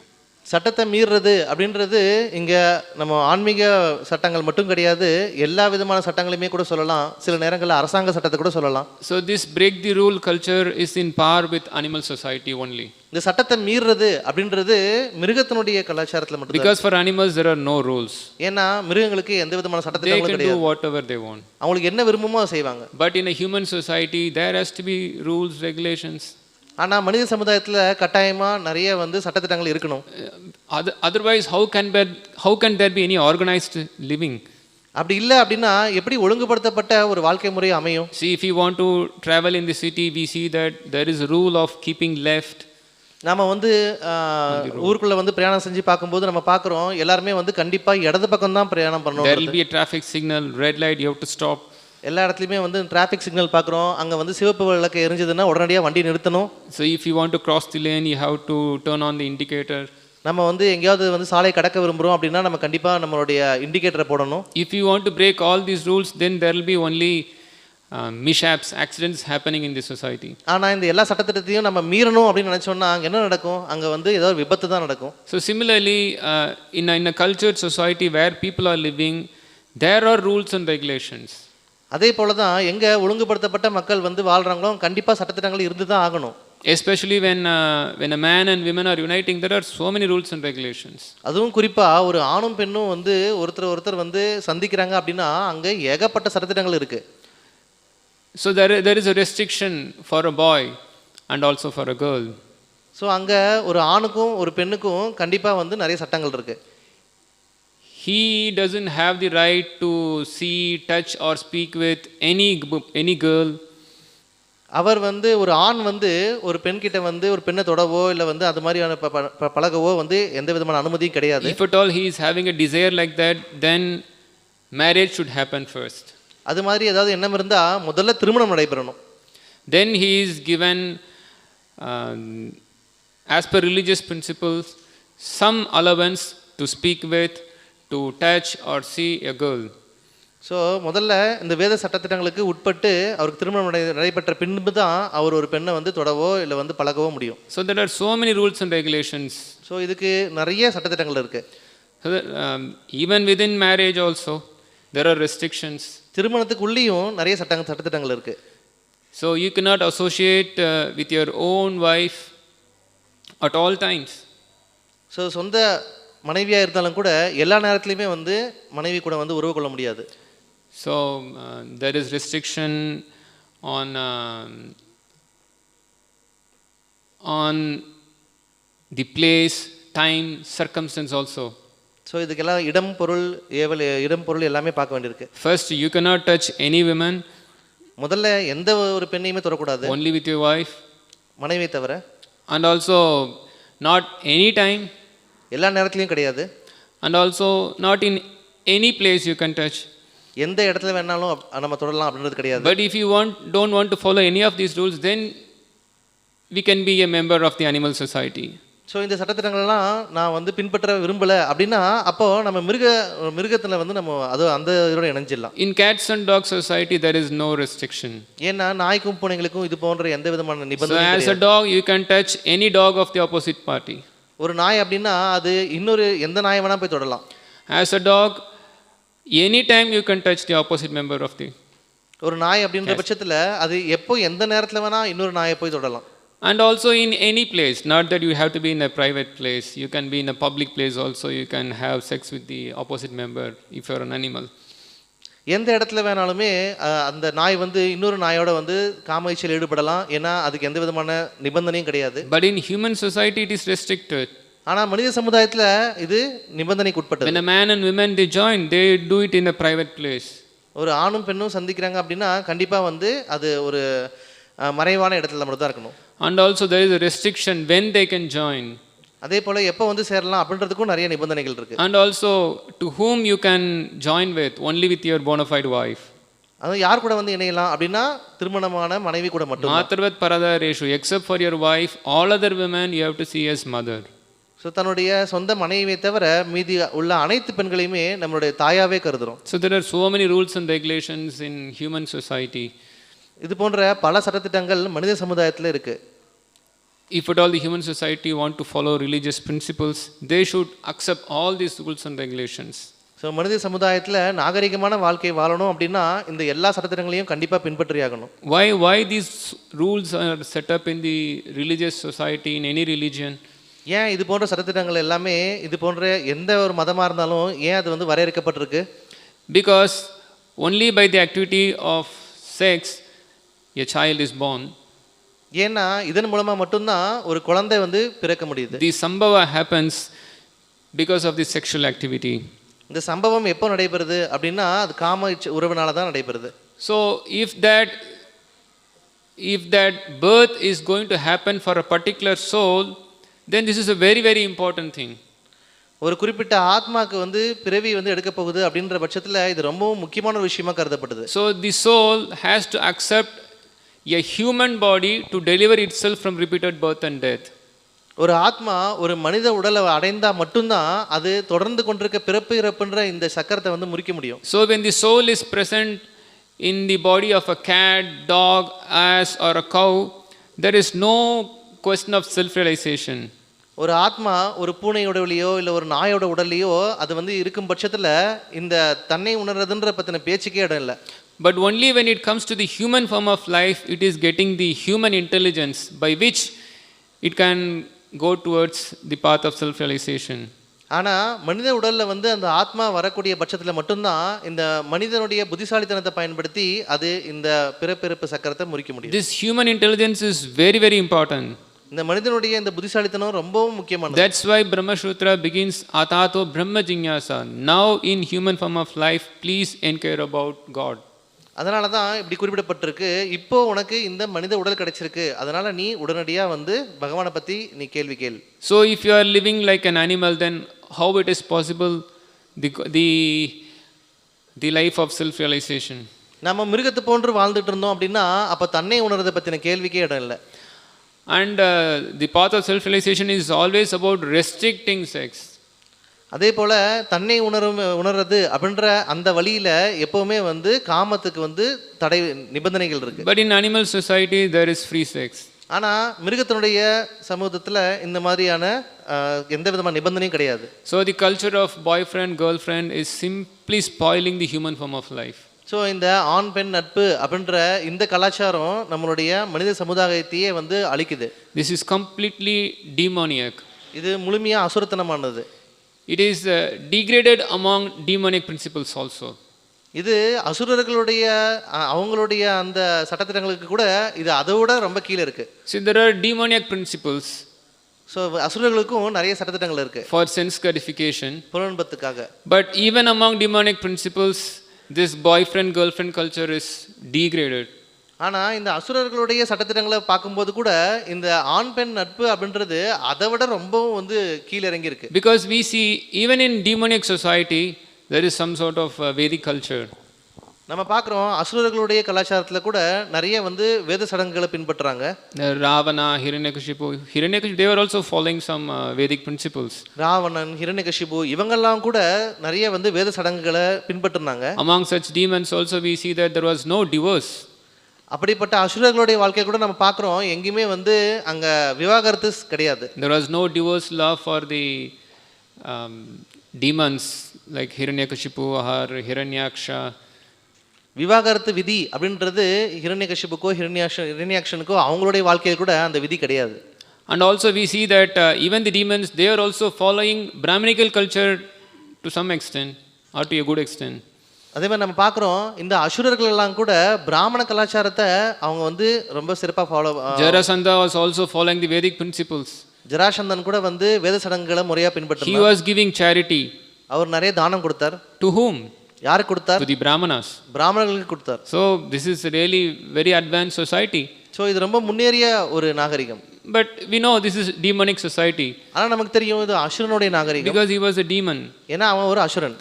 சட்டத்தை மீறுறது அப்படின்றது இங்கே நம்ம ஆன்மீக சட்டங்கள் மட்டும் கிடையாது, எல்லா விதமான சட்டங்களையுமே கூட சொல்லலாம், சில நேரங்களில் அரசாங்க சட்டத்தை கூட சொல்லலாம். So this break the rule culture is in par with animal society only. இந்த சட்டத்தை மீறுறது அப்படின்றது மிருகத்தினுடைய கலாச்சாரத்தில் மட்டும். Because for animals there are no rules. ஏன்னா மிருகங்களுக்கு எந்த விதமான சட்டத்திட்டங்களும் கிடையாது. They can do whatever they want. அவங்களுக்கு என்ன விரும்புமோ அதை செய்வாங்க. But in a human society there has to be rules, regulations. ஆனால் மனித சமுதாயத்தில் கட்டாயமாக நிறைய வந்து சட்டத்திட்டங்கள் இருக்கணும். Otherwise how can there be any organized living? அப்படி இல்லை அப்படின்னா எப்படி ஒழுங்குபடுத்தப்பட்ட ஒரு வாழ்க்கை முறை அமையும்? See, if you want to travel in the city, we see that there is a rule of keeping left. நாம வந்து ஊருக்குள்ள வந்து பிரயாணம் செஞ்சு பார்க்கும்போது நம்ம பார்க்குறோம் எல்லாருமே வந்து கண்டிப்பாக இடது பக்கம் தான் பிரயாணம் பண்ணணும். There will be a traffic signal, red light, you have to stop. எல்லா இடத்துலையுமே வந்து டிராஃபிக் சிக்னல் பார்க்குறோம், அங்கே வந்து சிவப்பு விளக்கு எரிஞ்சதுன்னா உடனடியாக வண்டி நிறுத்தணும். So if you want to cross the lane, you have to turn on the indicator. நம்ம வந்து எங்கேயாவது வந்து சாலை கடக்க விரும்புகிறோம் அப்படின்னா நம்ம கண்டிப்பாக நம்மளுடைய இண்டிகேட்டரை போடணும். If you want to break all these rules, then there will be only mishaps, accidents happening in this society. ஆனா இந்த எல்லா சட்டத்திட்டத்தையும் நம்ம மீறணும் அப்படின்னு நினைச்சோம்னா அங்க என்ன நடக்கும்? அங்க வந்து ஏதோ ஒரு விபத்து தான் நடக்கும். So similarly, in a cultured society where people are living, there are rules and regulations. அதே போல தான் எங்க ஒழுங்குபடுத்தப்பட்ட மக்கள் வந்து வாழ்றாங்களோ கண்டிப்பா சட்டத்திட்டங்கள் இருந்து தான் ஆகணும். Especially when a man and women are uniting, there are so many rules and regulations. அதுவும் குறிப்பா ஒரு ஆணும் பெண்ணும் வந்து ஒருத்தர் வந்து சந்திக்கிறாங்க அப்படின்னா அங்க ஏகப்பட்ட சட்டத்திட்டங்கள் இருக்கு. So there is a restriction for a boy and also for a girl. So அங்க ஒரு ஆணுக்கும் ஒரு பெண்ணுக்கும் கண்டிப்பா வந்து நிறைய சட்டங்கள் இருக்கு. He doesn't have the right to see, touch or speak with any girl. அவர் வந்து ஒரு ஆண் வந்து ஒரு பெண் கிட்ட வந்து ஒரு பெண்ணை தொடவோ இல்லை வந்து அது மாதிரியான பழகவோ வந்து எந்த விதமான அனுமதியும் கிடையாது. If at all he is having a desire like that, then marriage should happen first. அது மாதிரி ஏதாவது எண்ணம் இருந்தா முதல்ல திருமணம் நடைபெறணும். Then he is given as per religious principles some allowance to speak with, to touch or see a girl. So முதல்ல இந்த வேத சட்டத்திட்டங்களுக்கு உட்பட்டு அவருக்கு திருமணம் நடைபெற்ற பின்பு தான் அவர் ஒரு பெண்ணை வந்து தொடவோ இல்லை வந்து பழகவோ முடியும். So there are so many rules and regulations. So இதுக்கு நிறைய சட்டத்திட்டங்கள் இருக்கு. So that, even within marriage also there are restrictions. திருமணத்துக்குள்ளேயும் நிறைய சட்டத்திட்டங்கள் இருக்கு. So you cannot associate with your own wife at all times. So சொந்த மனைவியாக இருந்தாலும் கூட எல்லா நேரத்துலையுமே வந்து மனைவி கூட வந்து உறவு கொள்ள முடியாது. So there is restriction on the place, time, circumstance also. So இதுக்கெல்லாம் இடம் பொருள் எல்லாமே பார்க்க வேண்டியிருக்கு. First, you cannot touch any women. முதல்ல எந்த ஒரு பெண்ணையுமே தொடக்கூடாது. Only with your wife. மனைவியை தவிர. And also not any time. எல்லா நேரத்துலையும் கிடையாது. And also not in any place you can touch. எந்த இடத்துல வேணாலும் நம்ம தொடரலாம் அப்படின்றது கிடையாது. But if you don't want to follow any of these rules, then we can be a member of the animal society. So இந்த சட்டத்திட்டங்கள்லாம் நான் வந்து பின்பற்ற விரும்பலை அப்படின்னா அப்போ நம்ம மிருகத்தில் வந்து நம்ம அந்த இதோட இணைஞ்சிடலாம். In cats and dog society there is no restriction. ஏன்னா நாய்க்கும் பூனைகளுக்கும் இது போன்ற எந்த விதமான நிபந்தனை கிடையாது. So as a dog you can touch any dog of the opposite party. ஒரு நாய் அப்படின்னா அது இன்னொரு எந்த நாயை வேணா போய் தொடலாம். As a dog any time you can touch the opposite member of the. ஒரு நாய் அப்படின்ற பட்சத்தில் அது எப்போ எந்த நேரத்தில் வேணா இன்னொரு நாயை போய் தொடலாம். And also in any place, not that you have to be in a private place, you can be in a public place also, you can have sex with the opposite member if you are an animal. எந்த இடத்துல வேணாலுமே அந்த நாய் வந்து இன்னொரு நாயோட வந்து காம ஈடுபடலாம். ஏன்னா அதுக்கு எந்த விதமான நிபந்தனையும் கிடையாது. But in human society it is restricted. ஆனா மனித சமுதாயத்துல இது நிபந்தனைக்கு உட்பட்டது. When a man and women they join, they do it in a private place. ஒரு ஆணும் பெண்ணும் சந்திக்கிறாங்க அப்படின்னா கண்டிப்பா வந்து அது ஒரு மறைவான இடத்துல மட்டும் தான் இருக்கணும். And also there is a restriction when they can join. அதே போல எப்போ வந்து சேரலாம் அப்படின்றதுக்கும் நிறைய நிபந்தனைகள் இருக்கு. And also to whom you can join with, only with your bona fide wife. அது யார் கூட வந்து இணையலாம் அப்படின்னா திருமணமான மனைவி கூட மட்டும். Matarvat paradareshu, except for your wife, all other women you have to see as mother. So தன்னுடைய சொந்த மனைவியை தவிர மீதி உள்ள அனைத்து பெண்களையுமே நம்மளுடைய தாயாவே கருதுறோம். So there are so many rules and regulations in human society. இது போன்ற பல சட்டத்திட்டங்கள் மனித சமுதாயத்தில் இருக்கு. If at all the human society want to follow religious principles, they should accept all these rules and regulations. So மனித சமுதாயத்தில் நாகரிகமான வாழ்க்கை வாழணும் அப்படின்னா இந்த எல்லா சட்டத்திட்டங்களையும் கண்டிப்பாக பின்பற்றி ஆகணும். Why these rules are set up in the religious society, in any religion? ஏன் இது போன்ற சட்டத்திட்டங்கள் எல்லாமே இது போன்ற எந்த ஒரு மதமாக இருந்தாலும் ஏன் அது வந்து வரையறுக்கப்பட்டிருக்கு? Because only by the activity of sex a child is born. ஏன்னா இதன் மூலமாக மட்டும்தான் ஒரு குழந்தை வந்து பிறக்க முடியுது. The sambhava happens because of the sexual activity. இந்த சம்பவம் எப்போ நடைபெறுது அப்படின்னா அது காம உறவினால தான் நடைபெறுது. So if that birth is going to happen for a particular soul, then this is a very very important thing. ஒரு குறிப்பிட்ட ஆத்மாக்கு வந்து பிறவி வந்து எடுக்க போகுது அப்படின்ற பட்சத்தில் இது ரொம்பவும் முக்கியமான ஒரு விஷயமா கருதப்படுது. So the soul has to accept a human body to deliver itself from repeated birth and death. ஒரு ஆத்மா ஒரு மனித உடலை அடைந்தா மட்டும்தான் அது தொடர்ந்து கொண்டிருக்க பிறப்பு இறப்புன்ற இந்த சக்கரத்தை வந்து முறிக்க முடியும். So when the soul is present in the body of a cat, dog, ass or a cow, there is no question of self-realization. ஒரு ஆத்மா ஒரு பூனையோட உடலையோ இல்லை ஒரு நாயோட உடல்லையோ அது வந்து இருக்கும் பட்சத்தில் இந்த தன்னை உணர்றதுன்ற பற்றின பேச்சுக்கே இடம் இல்லை. But only when it comes to the human form of life, it is getting the human intelligence by which it can go towards the path of self-realization. ஆனால் மனித உடலில் வந்து அந்த ஆத்மா வரக்கூடிய பட்சத்தில் மட்டும்தான் இந்த மனிதனுடைய புத்திசாலித்தனத்தை பயன்படுத்தி அது இந்த பிறப்பிறப்பு சக்கரத்தை முறிக்க முடியும். This human intelligence is very, very important. இந்த மனிதனுடைய இந்த புத்திசாலித்தனம் ரொம்பவும் முக்கியமானது. That's why Brahma Sutra begins Atato Brahma Jignasa. Now in human form of life, please inquire about God. அதனால தான் இப்படி குறிப்பிடப்பட்டிருக்கு, இப்போ உனக்கு இந்த மனித உடல் கிடைச்சிருக்கு, அதனால நீ உடனடியாக வந்து பகவானை பற்றி நீ கேள்வி கேள். So if you are living like an animal, then how it is possible the life of self-realization? நம்ம மிருகத்தை போன்று வாழ்ந்துட்டு இருந்தோம் அப்படின்னா அப்போ தன்னை உணர்றதை பற்றின கேள்விக்கே இடம் இல்லை. And the path of self-realization is always about restricting sex. அதே போல் தன்னை உணர்றது அப்படின்ற அந்த வழியில் எப்போவுமே வந்து காமத்துக்கு வந்து தடை நிபந்தனைகள் இருக்குது. But in animal society there is free sex. ஆனால் மிருகத்தினுடைய சமூகத்தில் இந்த மாதிரியான எந்த விதமான நிபந்தனையும் கிடையாது. So the culture of boyfriend girlfriend is simply spoiling the human form of life. So இந்த ஆண் பெண் நட்பு அப்படின்ற இந்த கலாச்சாரம் நம்மளுடைய மனித சமுதாயத்தையே வந்து அழிக்குது. This is completely demoniac. இது முழுமையாக அசுரத்தனமானது. It is degraded among demonic principles also. இது அசுரர்களுடைய அவங்களுடைய அந்த சட்டத்திட்டங்களுக்கு கூட இது அதோட ரொம்ப கீழே இருக்கு. See, there are demoniac principles. So அசுரர்களுக்கும் நிறைய சட்டத்திட்டங்கள் இருக்கு for sense gratification. புலன்பத்துக்காக. But even among demonic principles, this boyfriend girlfriend culture is degraded. ஆனால் இந்த அசுரர்களுடைய சட்டத்திட்டங்களை பார்க்கும்போது கூட இந்த ஆண் பெண் நட்பு அப்படின்றது அதை விட ரொம்பவும் வந்து கீழே இறங்கி இருக்கு. Because we see even in demonic society there is some sort of Vedic culture. நம்ம பார்க்குறோம் அசுரர்களுடைய கலாச்சாரத்தில் கூட நிறைய வந்து வேத சடங்குகளை பின்பற்றுறாங்க. Ravana, Hiranyakashipu, they were also following some Vedic principles. Ravanan, Hiranyakashipu இவங்கெல்லாம் கூட நிறைய வந்து வேத சடங்குகளை பின்பற்றினாங்க. Among such demons also we see that there was no divorce. அப்படிப்பட்ட அசுரர்களுடைய வாழ்க்கையை கூட நம்ம பார்க்குறோம், எங்கேயுமே வந்து அங்கே விவாகரத்து கிடையாது. There was no divorce law for the demons like Hiranyakashipu or Hiranyaksha. விவாகரத்து விதி அப்படின்றது ஹிரண்யகசிபுக்கோ ஹிரண்யாக்ஷனுக்கோ அவங்களுடைய வாழ்க்கையில் கூட அந்த விதி கிடையாது. And also we see that even the demons, they are also following Brahminical culture to some extent or to a good extent. அதே மாதிரி நம்ம பார்க்குறோம் இந்த அசுரர்கள் எல்லாம் கூட பிராமண கலாச்சாரத்தை அவங்க வந்து ரொம்ப சிறப்பாக follow. Jarasandha was also following the Vedic principles. Jarasandhan கூட வந்து வேத சடங்குகளை முறையாக பின்பற்றினார். He was giving charity. அவர் நிறைய தானம் கொடுத்தார். To whom? யாருக்கு கொடுத்தார்? To the Brahmanas. பிராமணர்களுக்கு கொடுத்தார். So this is really very advanced society. So இது ரொம்ப முன்னேறிய ஒரு நாகரிகம். But we know this is demonic society. ஆனால் நமக்கு தெரியும் இது அசுரனுடைய நாகரிகம். Because he was a demon. ஏன்னா அவன் ஒரு அசுரன்.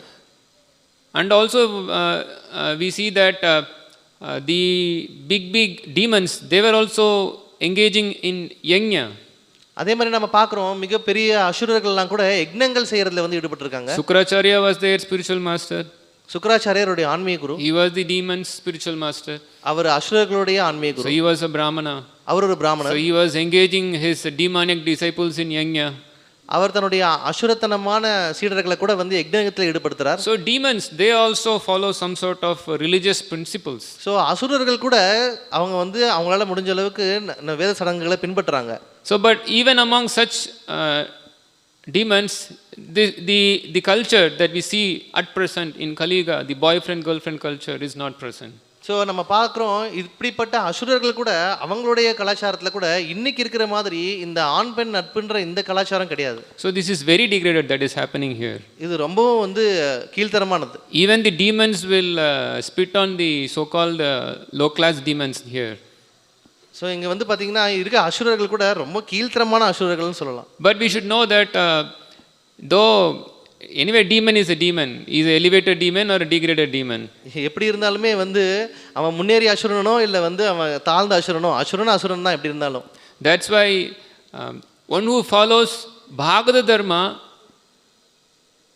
And also we see that the big demons, they were also engaging in yajna. அதே மாதிரி நம்ம பார்க்குறோம் மிகப்பெரிய அசுரர்கள்லாம் கூட யக்ஞங்கள் செய்யறதுல வந்து ஈடுபட்டிருக்காங்க. Sukracharya was their spiritual master. சுக்கராச்சாரியருடைய ஆன்மீக குரு. He was the demons spiritual master. அவர் அசுரர்களுடைய ஆன்மீக குரு. So he was a brahmana. அவர் ஒரு பிராமணர். So he was engaging his demonic disciples in yajna. அவர் தன்னுடைய அசுரத்தனமான சீடர்களை கூட வந்து யக்ஞத்தில் ஈடுபடுத்துறார். So demons, they also follow some sort of religious principles. So அசுரர்கள் கூட அவங்க வந்து அவங்களால முடிஞ்ச அளவுக்கு வேத சடங்குகளை பின்பற்றுறாங்க. So but even among such demons, the culture that we see at present in Kaliga, the boyfriend girlfriend culture is not present. So நம்ம பார்க்குறோம் இப்படிப்பட்ட அசுரர்கள் கூட அவங்களுடைய கலாச்சாரத்தில் கூட இன்னைக்கு இருக்கிற மாதிரி இந்த ஆண் பெண் நட்புன்ற இந்த கலாச்சாரம் கிடையாது. So this is very degraded that is happening here. இது ரொம்பவும் வந்து கீழ்த்தரமானது. Even the demons will spit on the so-called low class demons here. So இங்கே வந்து பார்த்தீங்கன்னா இருக்க அசுரர்கள் கூட ரொம்ப கீழ்த்தரமான அசுரர்கள்னு சொல்லலாம். But we should know that though anyway demon is a demon, is an elevated demon or a degraded demon. எப்படி இருந்தாலுமே வந்து அவன் முன்னேறிய அசுரனோ இல்லை வந்து அவன் தாழ்ந்த அசுரனோ, அசுரன் தான் எப்படி இருந்தாலும். That's why one who follows Bhagavad Dharma,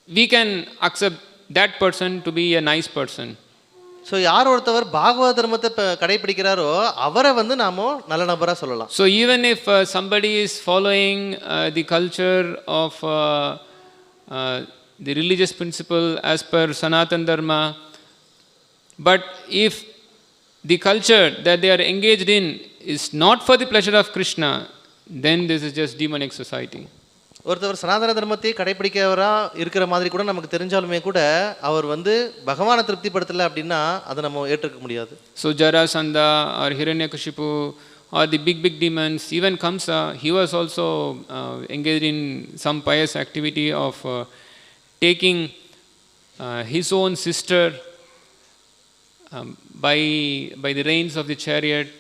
we can accept that person to be a nice person. So யார் ஒருத்தவர் பாகவத தர்மத்தை கடைபிடிக்கிறாரோ அவரை வந்து நாம நல்ல நபரா சொல்லலாம். So even if somebody is following the culture of the religious principle as per Sanatan Dharma, but if the culture that they are engaged in is not for the pleasure of Krishna, then this is just demonic society. ஒருத்தவர் சனாதன தர்மத்தை கடைபிடிக்கிறவரா இருக்கிற மாதிரி கூட நமக்கு தெரிஞ்சாலுமே கூட அவர் வந்து பகவானை திருப்திப்படுத்தலை அப்படின்னா அதை நம்ம ஏற்றுக்க முடியாது. So Jarasandha or Hiranyakashipu or the big demons, even Kamsa, he was also engaged in some pious activity of taking his own sister by the reins of the chariot.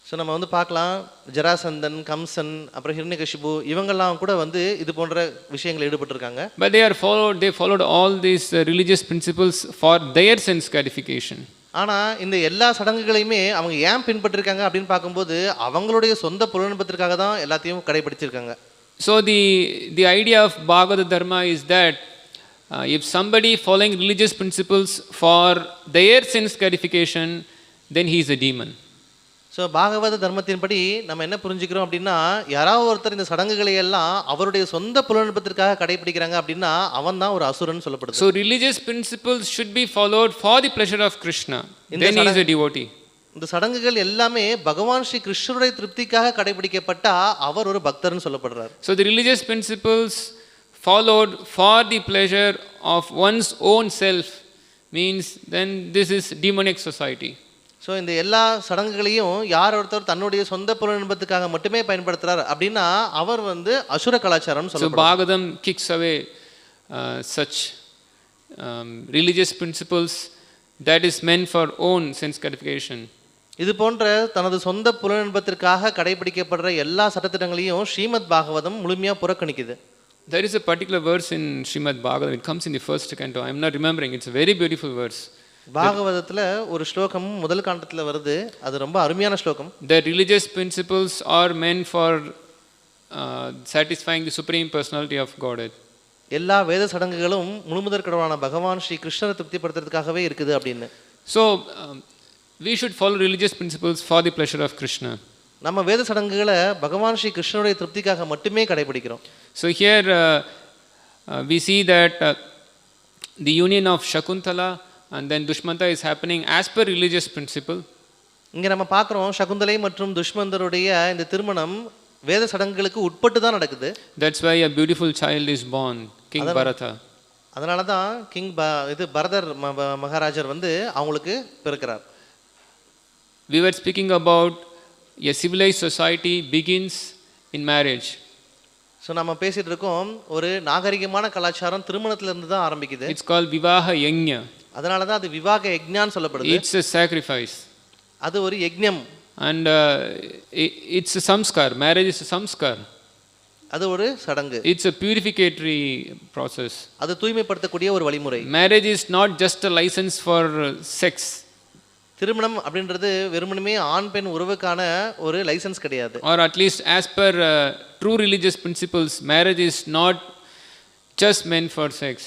So நம்ம வந்து பார்க்கலாம் ஜராசந்தன், கம்சன், அப்புறம் ஹிரண்யகசிபு இவங்கெல்லாம் கூட வந்து இது போன்ற விஷயங்கள் ஈடுபட்டிருக்காங்க. But they followed all these religious principles for their sense gratification. ஆனால் இந்த எல்லா சடங்குகளையுமே அவங்க ஏன் பின்பற்றிருக்காங்க அப்படின்னு பார்க்கும்போது அவங்களுடைய சொந்த புலன்பத்திற்காக தான் எல்லாத்தையும் கடைபிடிச்சிருக்காங்க. So the idea of Bhagavad Dharma is that if somebody following religious principles for their sense gratification, then he is a demon. So பாகவத தர்மத்தின்படி நம்ம என்ன புரிஞ்சுக்கிறோம் அப்படின்னா யாராவது ஒருத்தர் இந்த சடங்குகளை எல்லாம் அவருடைய சொந்த புலன்பத்திற்காக கடைபிடிக்கிறாங்க அப்படின்னா அவன் தான் ஒரு அசுரன் சொல்லப்படுது. So religious principles should be followed for the pleasure of Krishna. Then he is a devotee. இந்த சடங்குகள் எல்லாமே பகவான் ஸ்ரீ கிருஷ்ணருடைய திருப்திக்காக கடைபிடிக்கப்பட்டா அவர் ஒரு பக்தர்னு சொல்லப்படுறார். So the religious principles followed for the pleasure of one's own self means then this is demonic society. So இந்த எல்லா சடங்குகளையும் யார் ஒருத்தர் தன்னுடைய சொந்த புலன்பத்துக்காக மட்டுமே பயன்படுத்துறார் அப்படின்னா அவர் வந்து அசுர கலாச்சாரம் சொல்லப்படுது. So Bhagavatam kicks away such religious principles that is meant for own sense gratification. இது போன்ற தனது சொந்த புலன்பத்திற்காக கடைபிடிக்கப்படுற எல்லா சட்டத்திட்டங்களையும் ஸ்ரீமத் பாகவதம் முழுமையாக புறக்கணிக்குது. There is a particular verse in Srimad Bhagavatam. It comes in the first canto. I am not remembering. It's a very beautiful verse. பாகவதத்தில் ஒரு ஸ்லோகம் முதல் காண்டத்தில் வருது. அது ரொம்ப அருமையான ஸ்லோகம். The religious principles are meant for satisfying the supreme personality of Godhead. எல்லா வேத சடங்குகளும் முழுமுதற் கடவுளான பகவான் ஸ்ரீ கிருஷ்ணரை திருப்திப்படுத்துறதுக்காகவே இருக்குது அப்படின்னு. So we should follow religious principles for the pleasure of Krishna. நம்ம வேத சடங்குகளை பகவான் ஸ்ரீ கிருஷ்ணருடைய திருப்திக்காக மட்டுமே கடைபிடிக்கிறோம். So here we see that the union of Shakuntala and then Dushmanta is happening as per religious principle. இங்கே நம்ம பார்க்குறோம் சகுந்தலை மற்றும் துஷ்மந்தருடைய இந்த திருமணம் வேத சடங்குகளுக்கு உட்பட்டு தான் நடக்குது. That's why a beautiful child is born, King Bharata. அதனால தான் இது பரதர் மகாராஜர் வந்து அவங்களுக்கு பிறக்கிறார். We were speaking about a civilized society begins in marriage. So நம்ம பேசிட்டு இருக்கோம் ஒரு நாகரிகமான கலாச்சாரம் திருமணத்திலிருந்து தான் ஆரம்பிக்குது. It's called Vivaha Yajna. அதனால தான் அது விவாக யஜ்ஞான்னு சொல்லப்படுது. It's a sacrifice. அது ஒரு யஜ்ஞம். And it's a samskar. Marriage is a samskar. அது ஒரு சடங்கு. It's a purificatory process. அது தூய்மைப்படுத்தக்கூடிய ஒரு வழிமுறை. Marriage is not just a license for sex. திருமணம் அப்படின்றது வெறுமனே ஆண் பெண் உறவுக்கான ஒரு லைசன்ஸ் கிடையாது. Or at least as per true religious principles, marriage is not just meant for sex.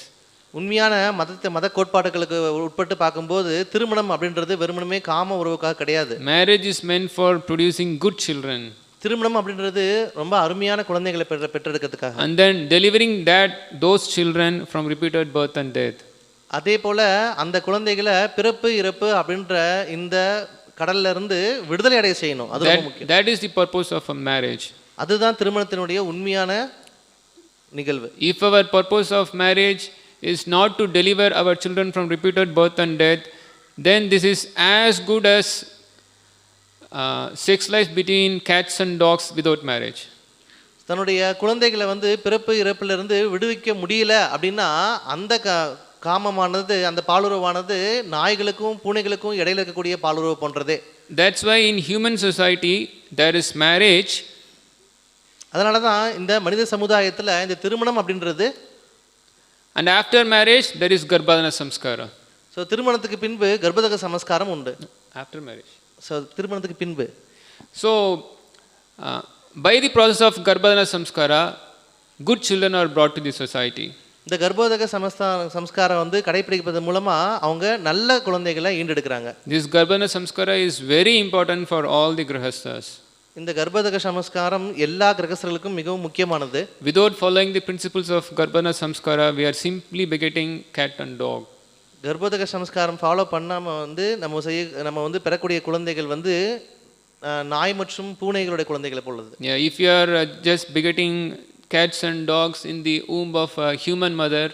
உண்மையான மத கோட்பாடுகளுக்கு உட்பட்டு பார்க்கும்போது திருமணம் அப்படின்றது வெறுமனே காம உறவுக்காக கிடையாது. Marriage is meant for producing good children. திருமணம் அப்படின்றது ரொம்ப அருமையான குழந்தைகளை பெற்றெடுக்கிறதுக்காக. And then delivering those children from repeated birth and death. அதே போல அந்த குழந்தைகளை பிறப்பு இறப்பு அப்படின்ற இந்த கடல்ல இருந்து விடுதலை அடைய செய்யணும். அது ரொம்ப முக்கியம். That is the purpose of a marriage. அதுதான் திருமணத்தினுடைய உண்மையான நிகழ்வு. If our purpose of marriage is not to deliver our children from repeated birth and death, then this is as good as sex life between cats and dogs without marriage. தன்னுடைய குழந்தைகளை வந்து பிறப்பு இறப்பிலிருந்து விடுவிக்க முடியல அப்படின்னா அந்த காமமானது அந்த பாலுறவானது நாய்களுக்கும் பூனைகளுக்கும் இடையில இருக்கக்கூடிய பாலுறவு போன்றதே. That's why in human society there is marriage. அதனால தான் இந்த மனித சமுதாயத்தில் இந்த திருமணம் அப்படின்றது. And after marriage there is garbhadana samskara. So திருமணத்துக்கு பின்பு கர்ப்பதக சம்ஸ்காரம் உண்டு. After marriage. So திருமணத்துக்கு பின்பு. So by the process of garbhadana samskara, good children are brought to the society. இந்த கர்ப்போதக சம்ஸ்காரம் வந்து கடைபிடிப்பதன் மூலமா அவங்க நல்ல குழந்தைகளை ஈண்டெடுக்கிறாங்க. This Garbhana Samskara is very important for all the grihasthas. இந்த கர்ப்போதக சம்ஸ்காரம் எல்லா கிரகஸ்தர்களுக்கும் மிகவும் முக்கியமானது. Without following the principles of Garbhana Samskara, we are simply begetting cat and dog. கர்ப்போதக சம்ஸ்காரம் ஃபாலோ பண்ணாம வந்து நம்ம வந்து பெறக்கூடிய குழந்தைகள் வந்து நாய் மற்றும் பூனைகளுடைய குழந்தைகளை போலது. Yeah, if you are just begetting cats and dogs in the womb of a human mother,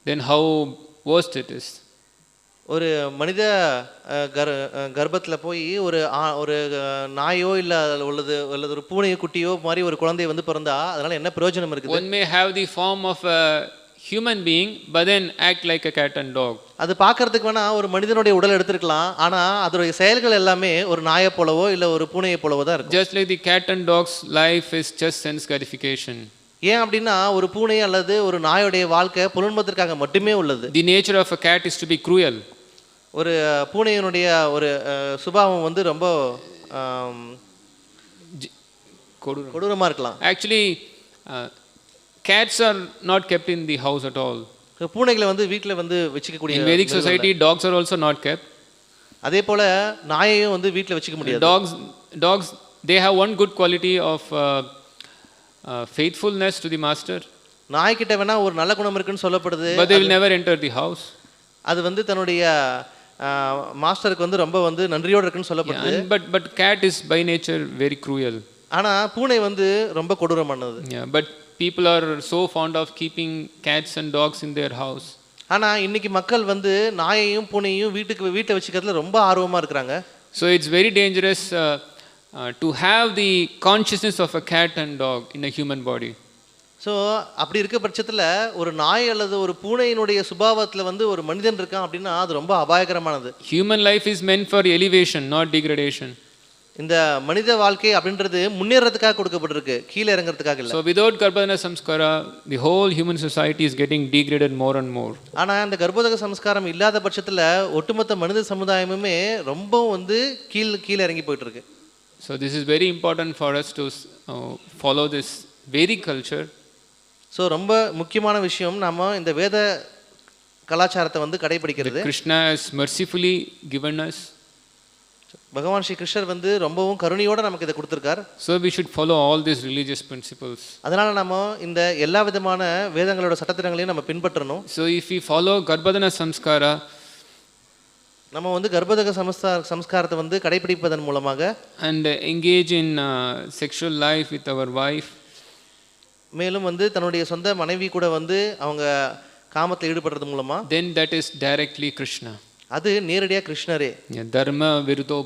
then how worst it is. ஒரு மனித கர்ப்பத்தில் போய் ஒரு நாயோ இல்லை அல்லது ஒரு பூனையோ குட்டியோ மாதிரி ஒரு குழந்தை வந்து பிறந்தா அதனால என்ன பிரயோஜனம் இருக்குது? One may have the form of a human being but then act like a cat and dog. அது பார்க்கறதுக்கு வேணா ஒரு மனிதனுடைய உடல் எடுத்துக்கலாம், ஆனா அதோட செயல்கள் எல்லாமே ஒரு நாயை போலவோ இல்லை ஒரு பூனையை போலவோ தான் இருக்கும். Just like the cat and dog's life is just sense gratification. ஏன் அப்படின்னா ஒரு பூனை அல்லது ஒரு நாயோடைய வாழ்க்கை புலன்பதற்காக மட்டுமே உள்ளது. The nature of a cat is to be cruel. ஒரு பூனையினுடைய ஒரு சுபாவம் வந்து ரொம்ப கொடூரமா இருக்கலாம். Actually cats are not kept in the house at all. பூனைகளை வந்து வீட்ல வந்து வெச்சிக்க கூடிய In Vedic society dogs are also not kept. அதே போல நாயையும் வந்து வீட்ல வெச்சிக்க முடியாது. Dogs they have one good quality of faithfulness to the master. நாய் கிட்ட வேணா ஒரு நல்ல குணம் இருக்குன்னு சொல்லப்படுது. But they will never enter the house. அது வந்து தன்னுடைய மாஸ்டருக்கு வந்து ரொம்ப வந்து நன்றியோட இருக்குன்னு சொல்லப்படுது. But cat is by nature very cruel. ஆனா பூனை வந்து ரொம்ப கொடூரமானது. Yeah, but people are so fond of keeping cats and dogs in their house. ஆனா இன்னைக்கு மக்கள் வந்து நாயையும் பூனையையும் வீட்டை வச்சுக்கிறதுல ரொம்ப ஆர்வமா இருக்காங்க. So it's very dangerous to have the consciousness of a cat and dog in a human body. So அப்படி இருக்க பட்சத்தில் ஒரு நாய் அல்லது ஒரு பூனையினுடைய சுபாவத்தில் வந்து ஒரு மனிதன் இருக்கான் அப்படின்னா அது ரொம்ப அபாயகரமானது. Human life is meant for elevation, not degradation. இந்த மனித வாழ்க்கை அப்படின்றது முன்னேறதுக்காக கொடுக்கப்பட்டிருக்கு, கீழே இறங்குறதுக்காக இல்லை. So without Garbhodaka Samskara, the whole human society is getting degraded more and more. ஆனால் இந்த கர்ப்போதக சம்ஸ்காரம் இல்லாத பட்சத்தில் ஒட்டுமொத்த மனித சமுதாயமுமே ரொம்ப வந்து கீழே இறங்கி போயிட்டு இருக்கு. So this is very important for us to follow this Vedic culture. So ரொம்ப முக்கியமான விஷயம் நம்ம இந்த வேத கலாச்சாரத்தை வந்து கடைபிடிக்கிறது. Krishna has mercifully given us. பகவான் ஸ்ரீ கிருஷ்ணர் வந்து ரொம்பவும் கருணையோட நமக்கு இதை கொடுத்திருக்கார். So we should follow all these religious principles. அதனால நம்ம இந்த எல்லா விதமான வேதங்களோட சட்டத்திட்டங்களையும் நம்ம பின்பற்றணும். So if we follow Garbhodana Samskara, நம்ம வந்து கர்ப்போதக சம்ஸ்காரத்தை வந்து கடைபிடிப்பதன் மூலமாக and engage in sexual life with our wife, மேலும் வந்து தன்னுடைய சொந்த மனைவி கூட வந்து அவங்க காமத்தில் ஈடுபடுறது மூலமா, then that is directly Krishna. அது நேரடியா கிருஷ்ணரே. Dharma viruddho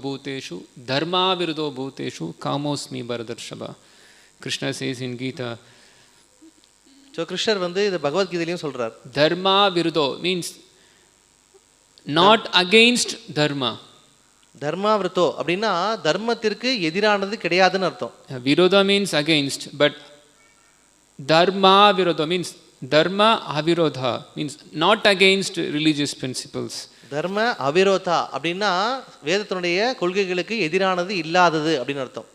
bhuteshu kamosmi bharatarshaba. Krishna says in Gita. So கிருஷ்ணர் வந்து இது பகவத்கீதையிலும் சொல்றார். Dharma viruddho means not against dharma. தர்மா விருத்தோ அப்படின்னா தர்மத்திற்கு எதிரானது கிடையாதுன்னு அர்த்தம். Virodha means against, but dharma virodha means dharma avirodha means not against religious principles. தர்ம அவிரோதா அப்படின்னா வேதத்தினுடைய கொள்கைகளுக்கு எதிரானது இல்லாதது அப்படின்னு அர்த்தம்.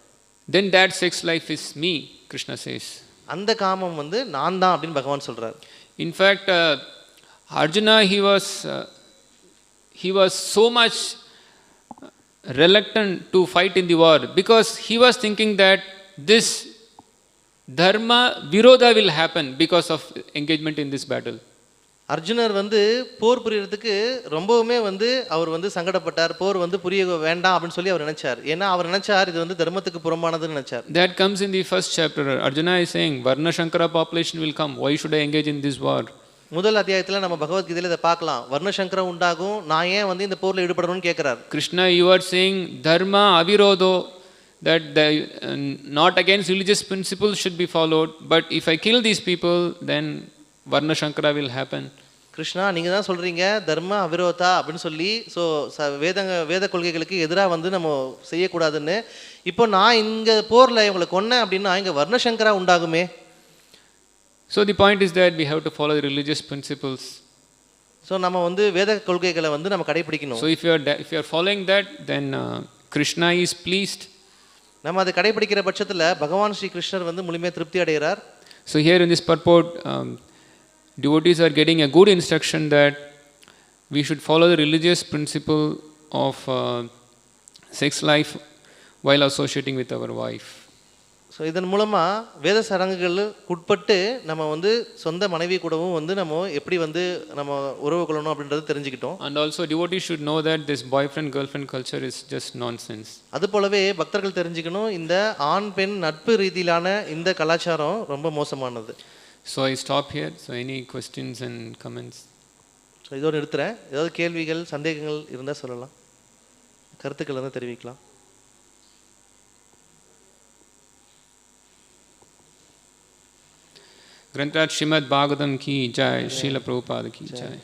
Then that sex life is me, Krishna says. அந்த காமம் வந்து நான் தான் அப்படின்னு பகவான் சொல்றார். In fact Arjuna he was so much reluctant to fight in the war because he was thinking that this dharma virodha will happen because of engagement in this battle. அர்ஜுனர் வந்து போர் புரியறதுக்கு ரொம்பவுமே வந்து அவர் வந்து சங்கடப்பட்டார். போர் வந்து புரிய வேண்டாம் அப்படின்னு சொல்லி அவர் நினைச்சார். ஏன்னா அவர் நினைச்சார் இது வந்து தர்மத்துக்கு புறம்பானதுன்னு நினைச்சார். That comes in the first chapter. Arjuna is saying Varna Shankara population will come, why should I engage in this war? முதல் அத்தியாயத்துல நம்ம பகவத்கீதையில இதை பார்க்கலாம். வர்ண சங்கரம் உண்டாகும், நான் ஏன் வந்து இந்த போர்ல ஈடுபடணும்னு கேட்கிறார். Krishna, you are saying dharma avirodho, that the not against religious principles should be followed, but if I kill these people then Varna Shankara will happen. Krishna, நீங்க தான் சொல்றீங்க தர்ம அவிரோதா அப்படின்னு சொல்லி, ஸோ வேத கொள்கைகளுக்கு எதிராக வந்து நம்ம செய்யக்கூடாதுன்னு. இப்போ நான் இங்க போர்ல இவங்களை கொன்னேன் அப்படின்னா இங்க வர்ண சங்கரா உண்டாகுமே. So the point is that we have to follow the religious principles. So நம்ம வந்து வேத கொள்கைகளை வந்து நம்ம கடைபிடிக்கணும். So if you are following that, then Krishna is pleased. நம்ம அதை கடைபிடிக்கிற பட்சத்துல பகவான் ஸ்ரீ கிருஷ்ணர் வந்து முழுமையாக திருப்தி அடைகிறார். So here in this purport devotees are getting a good instruction that we should follow the religious principle of sex life while associating with our wife. So இதன் மூலமாக வேத சடங்குகளுக்கு உட்பட்டு நம்ம வந்து சொந்த மனைவி கூடவும் வந்து நம்ம எப்படி வந்து நம்ம உறவு கொள்ளணும் அப்படின்றது தெரிஞ்சுக்கிட்டோம். And also devotees should know that this boyfriend girlfriend culture is just nonsense. அது போலவே பக்தர்கள் தெரிஞ்சுக்கணும் இந்த ஆண் பெண் நட்பு ரீதியிலான இந்த கலாச்சாரம் ரொம்ப மோசமானது. So I stop here. So any questions and comments? So இதோடு நிறுத்துறேன். ஏதாவது கேள்விகள் சந்தேகங்கள் இருந்தால் சொல்லலாம், கருத்துக்கள் வந்து தெரிவிக்கலாம். ग्रंथराज श्रीमद् भागवतम की जय, श्रील प्रभुपाद की जय.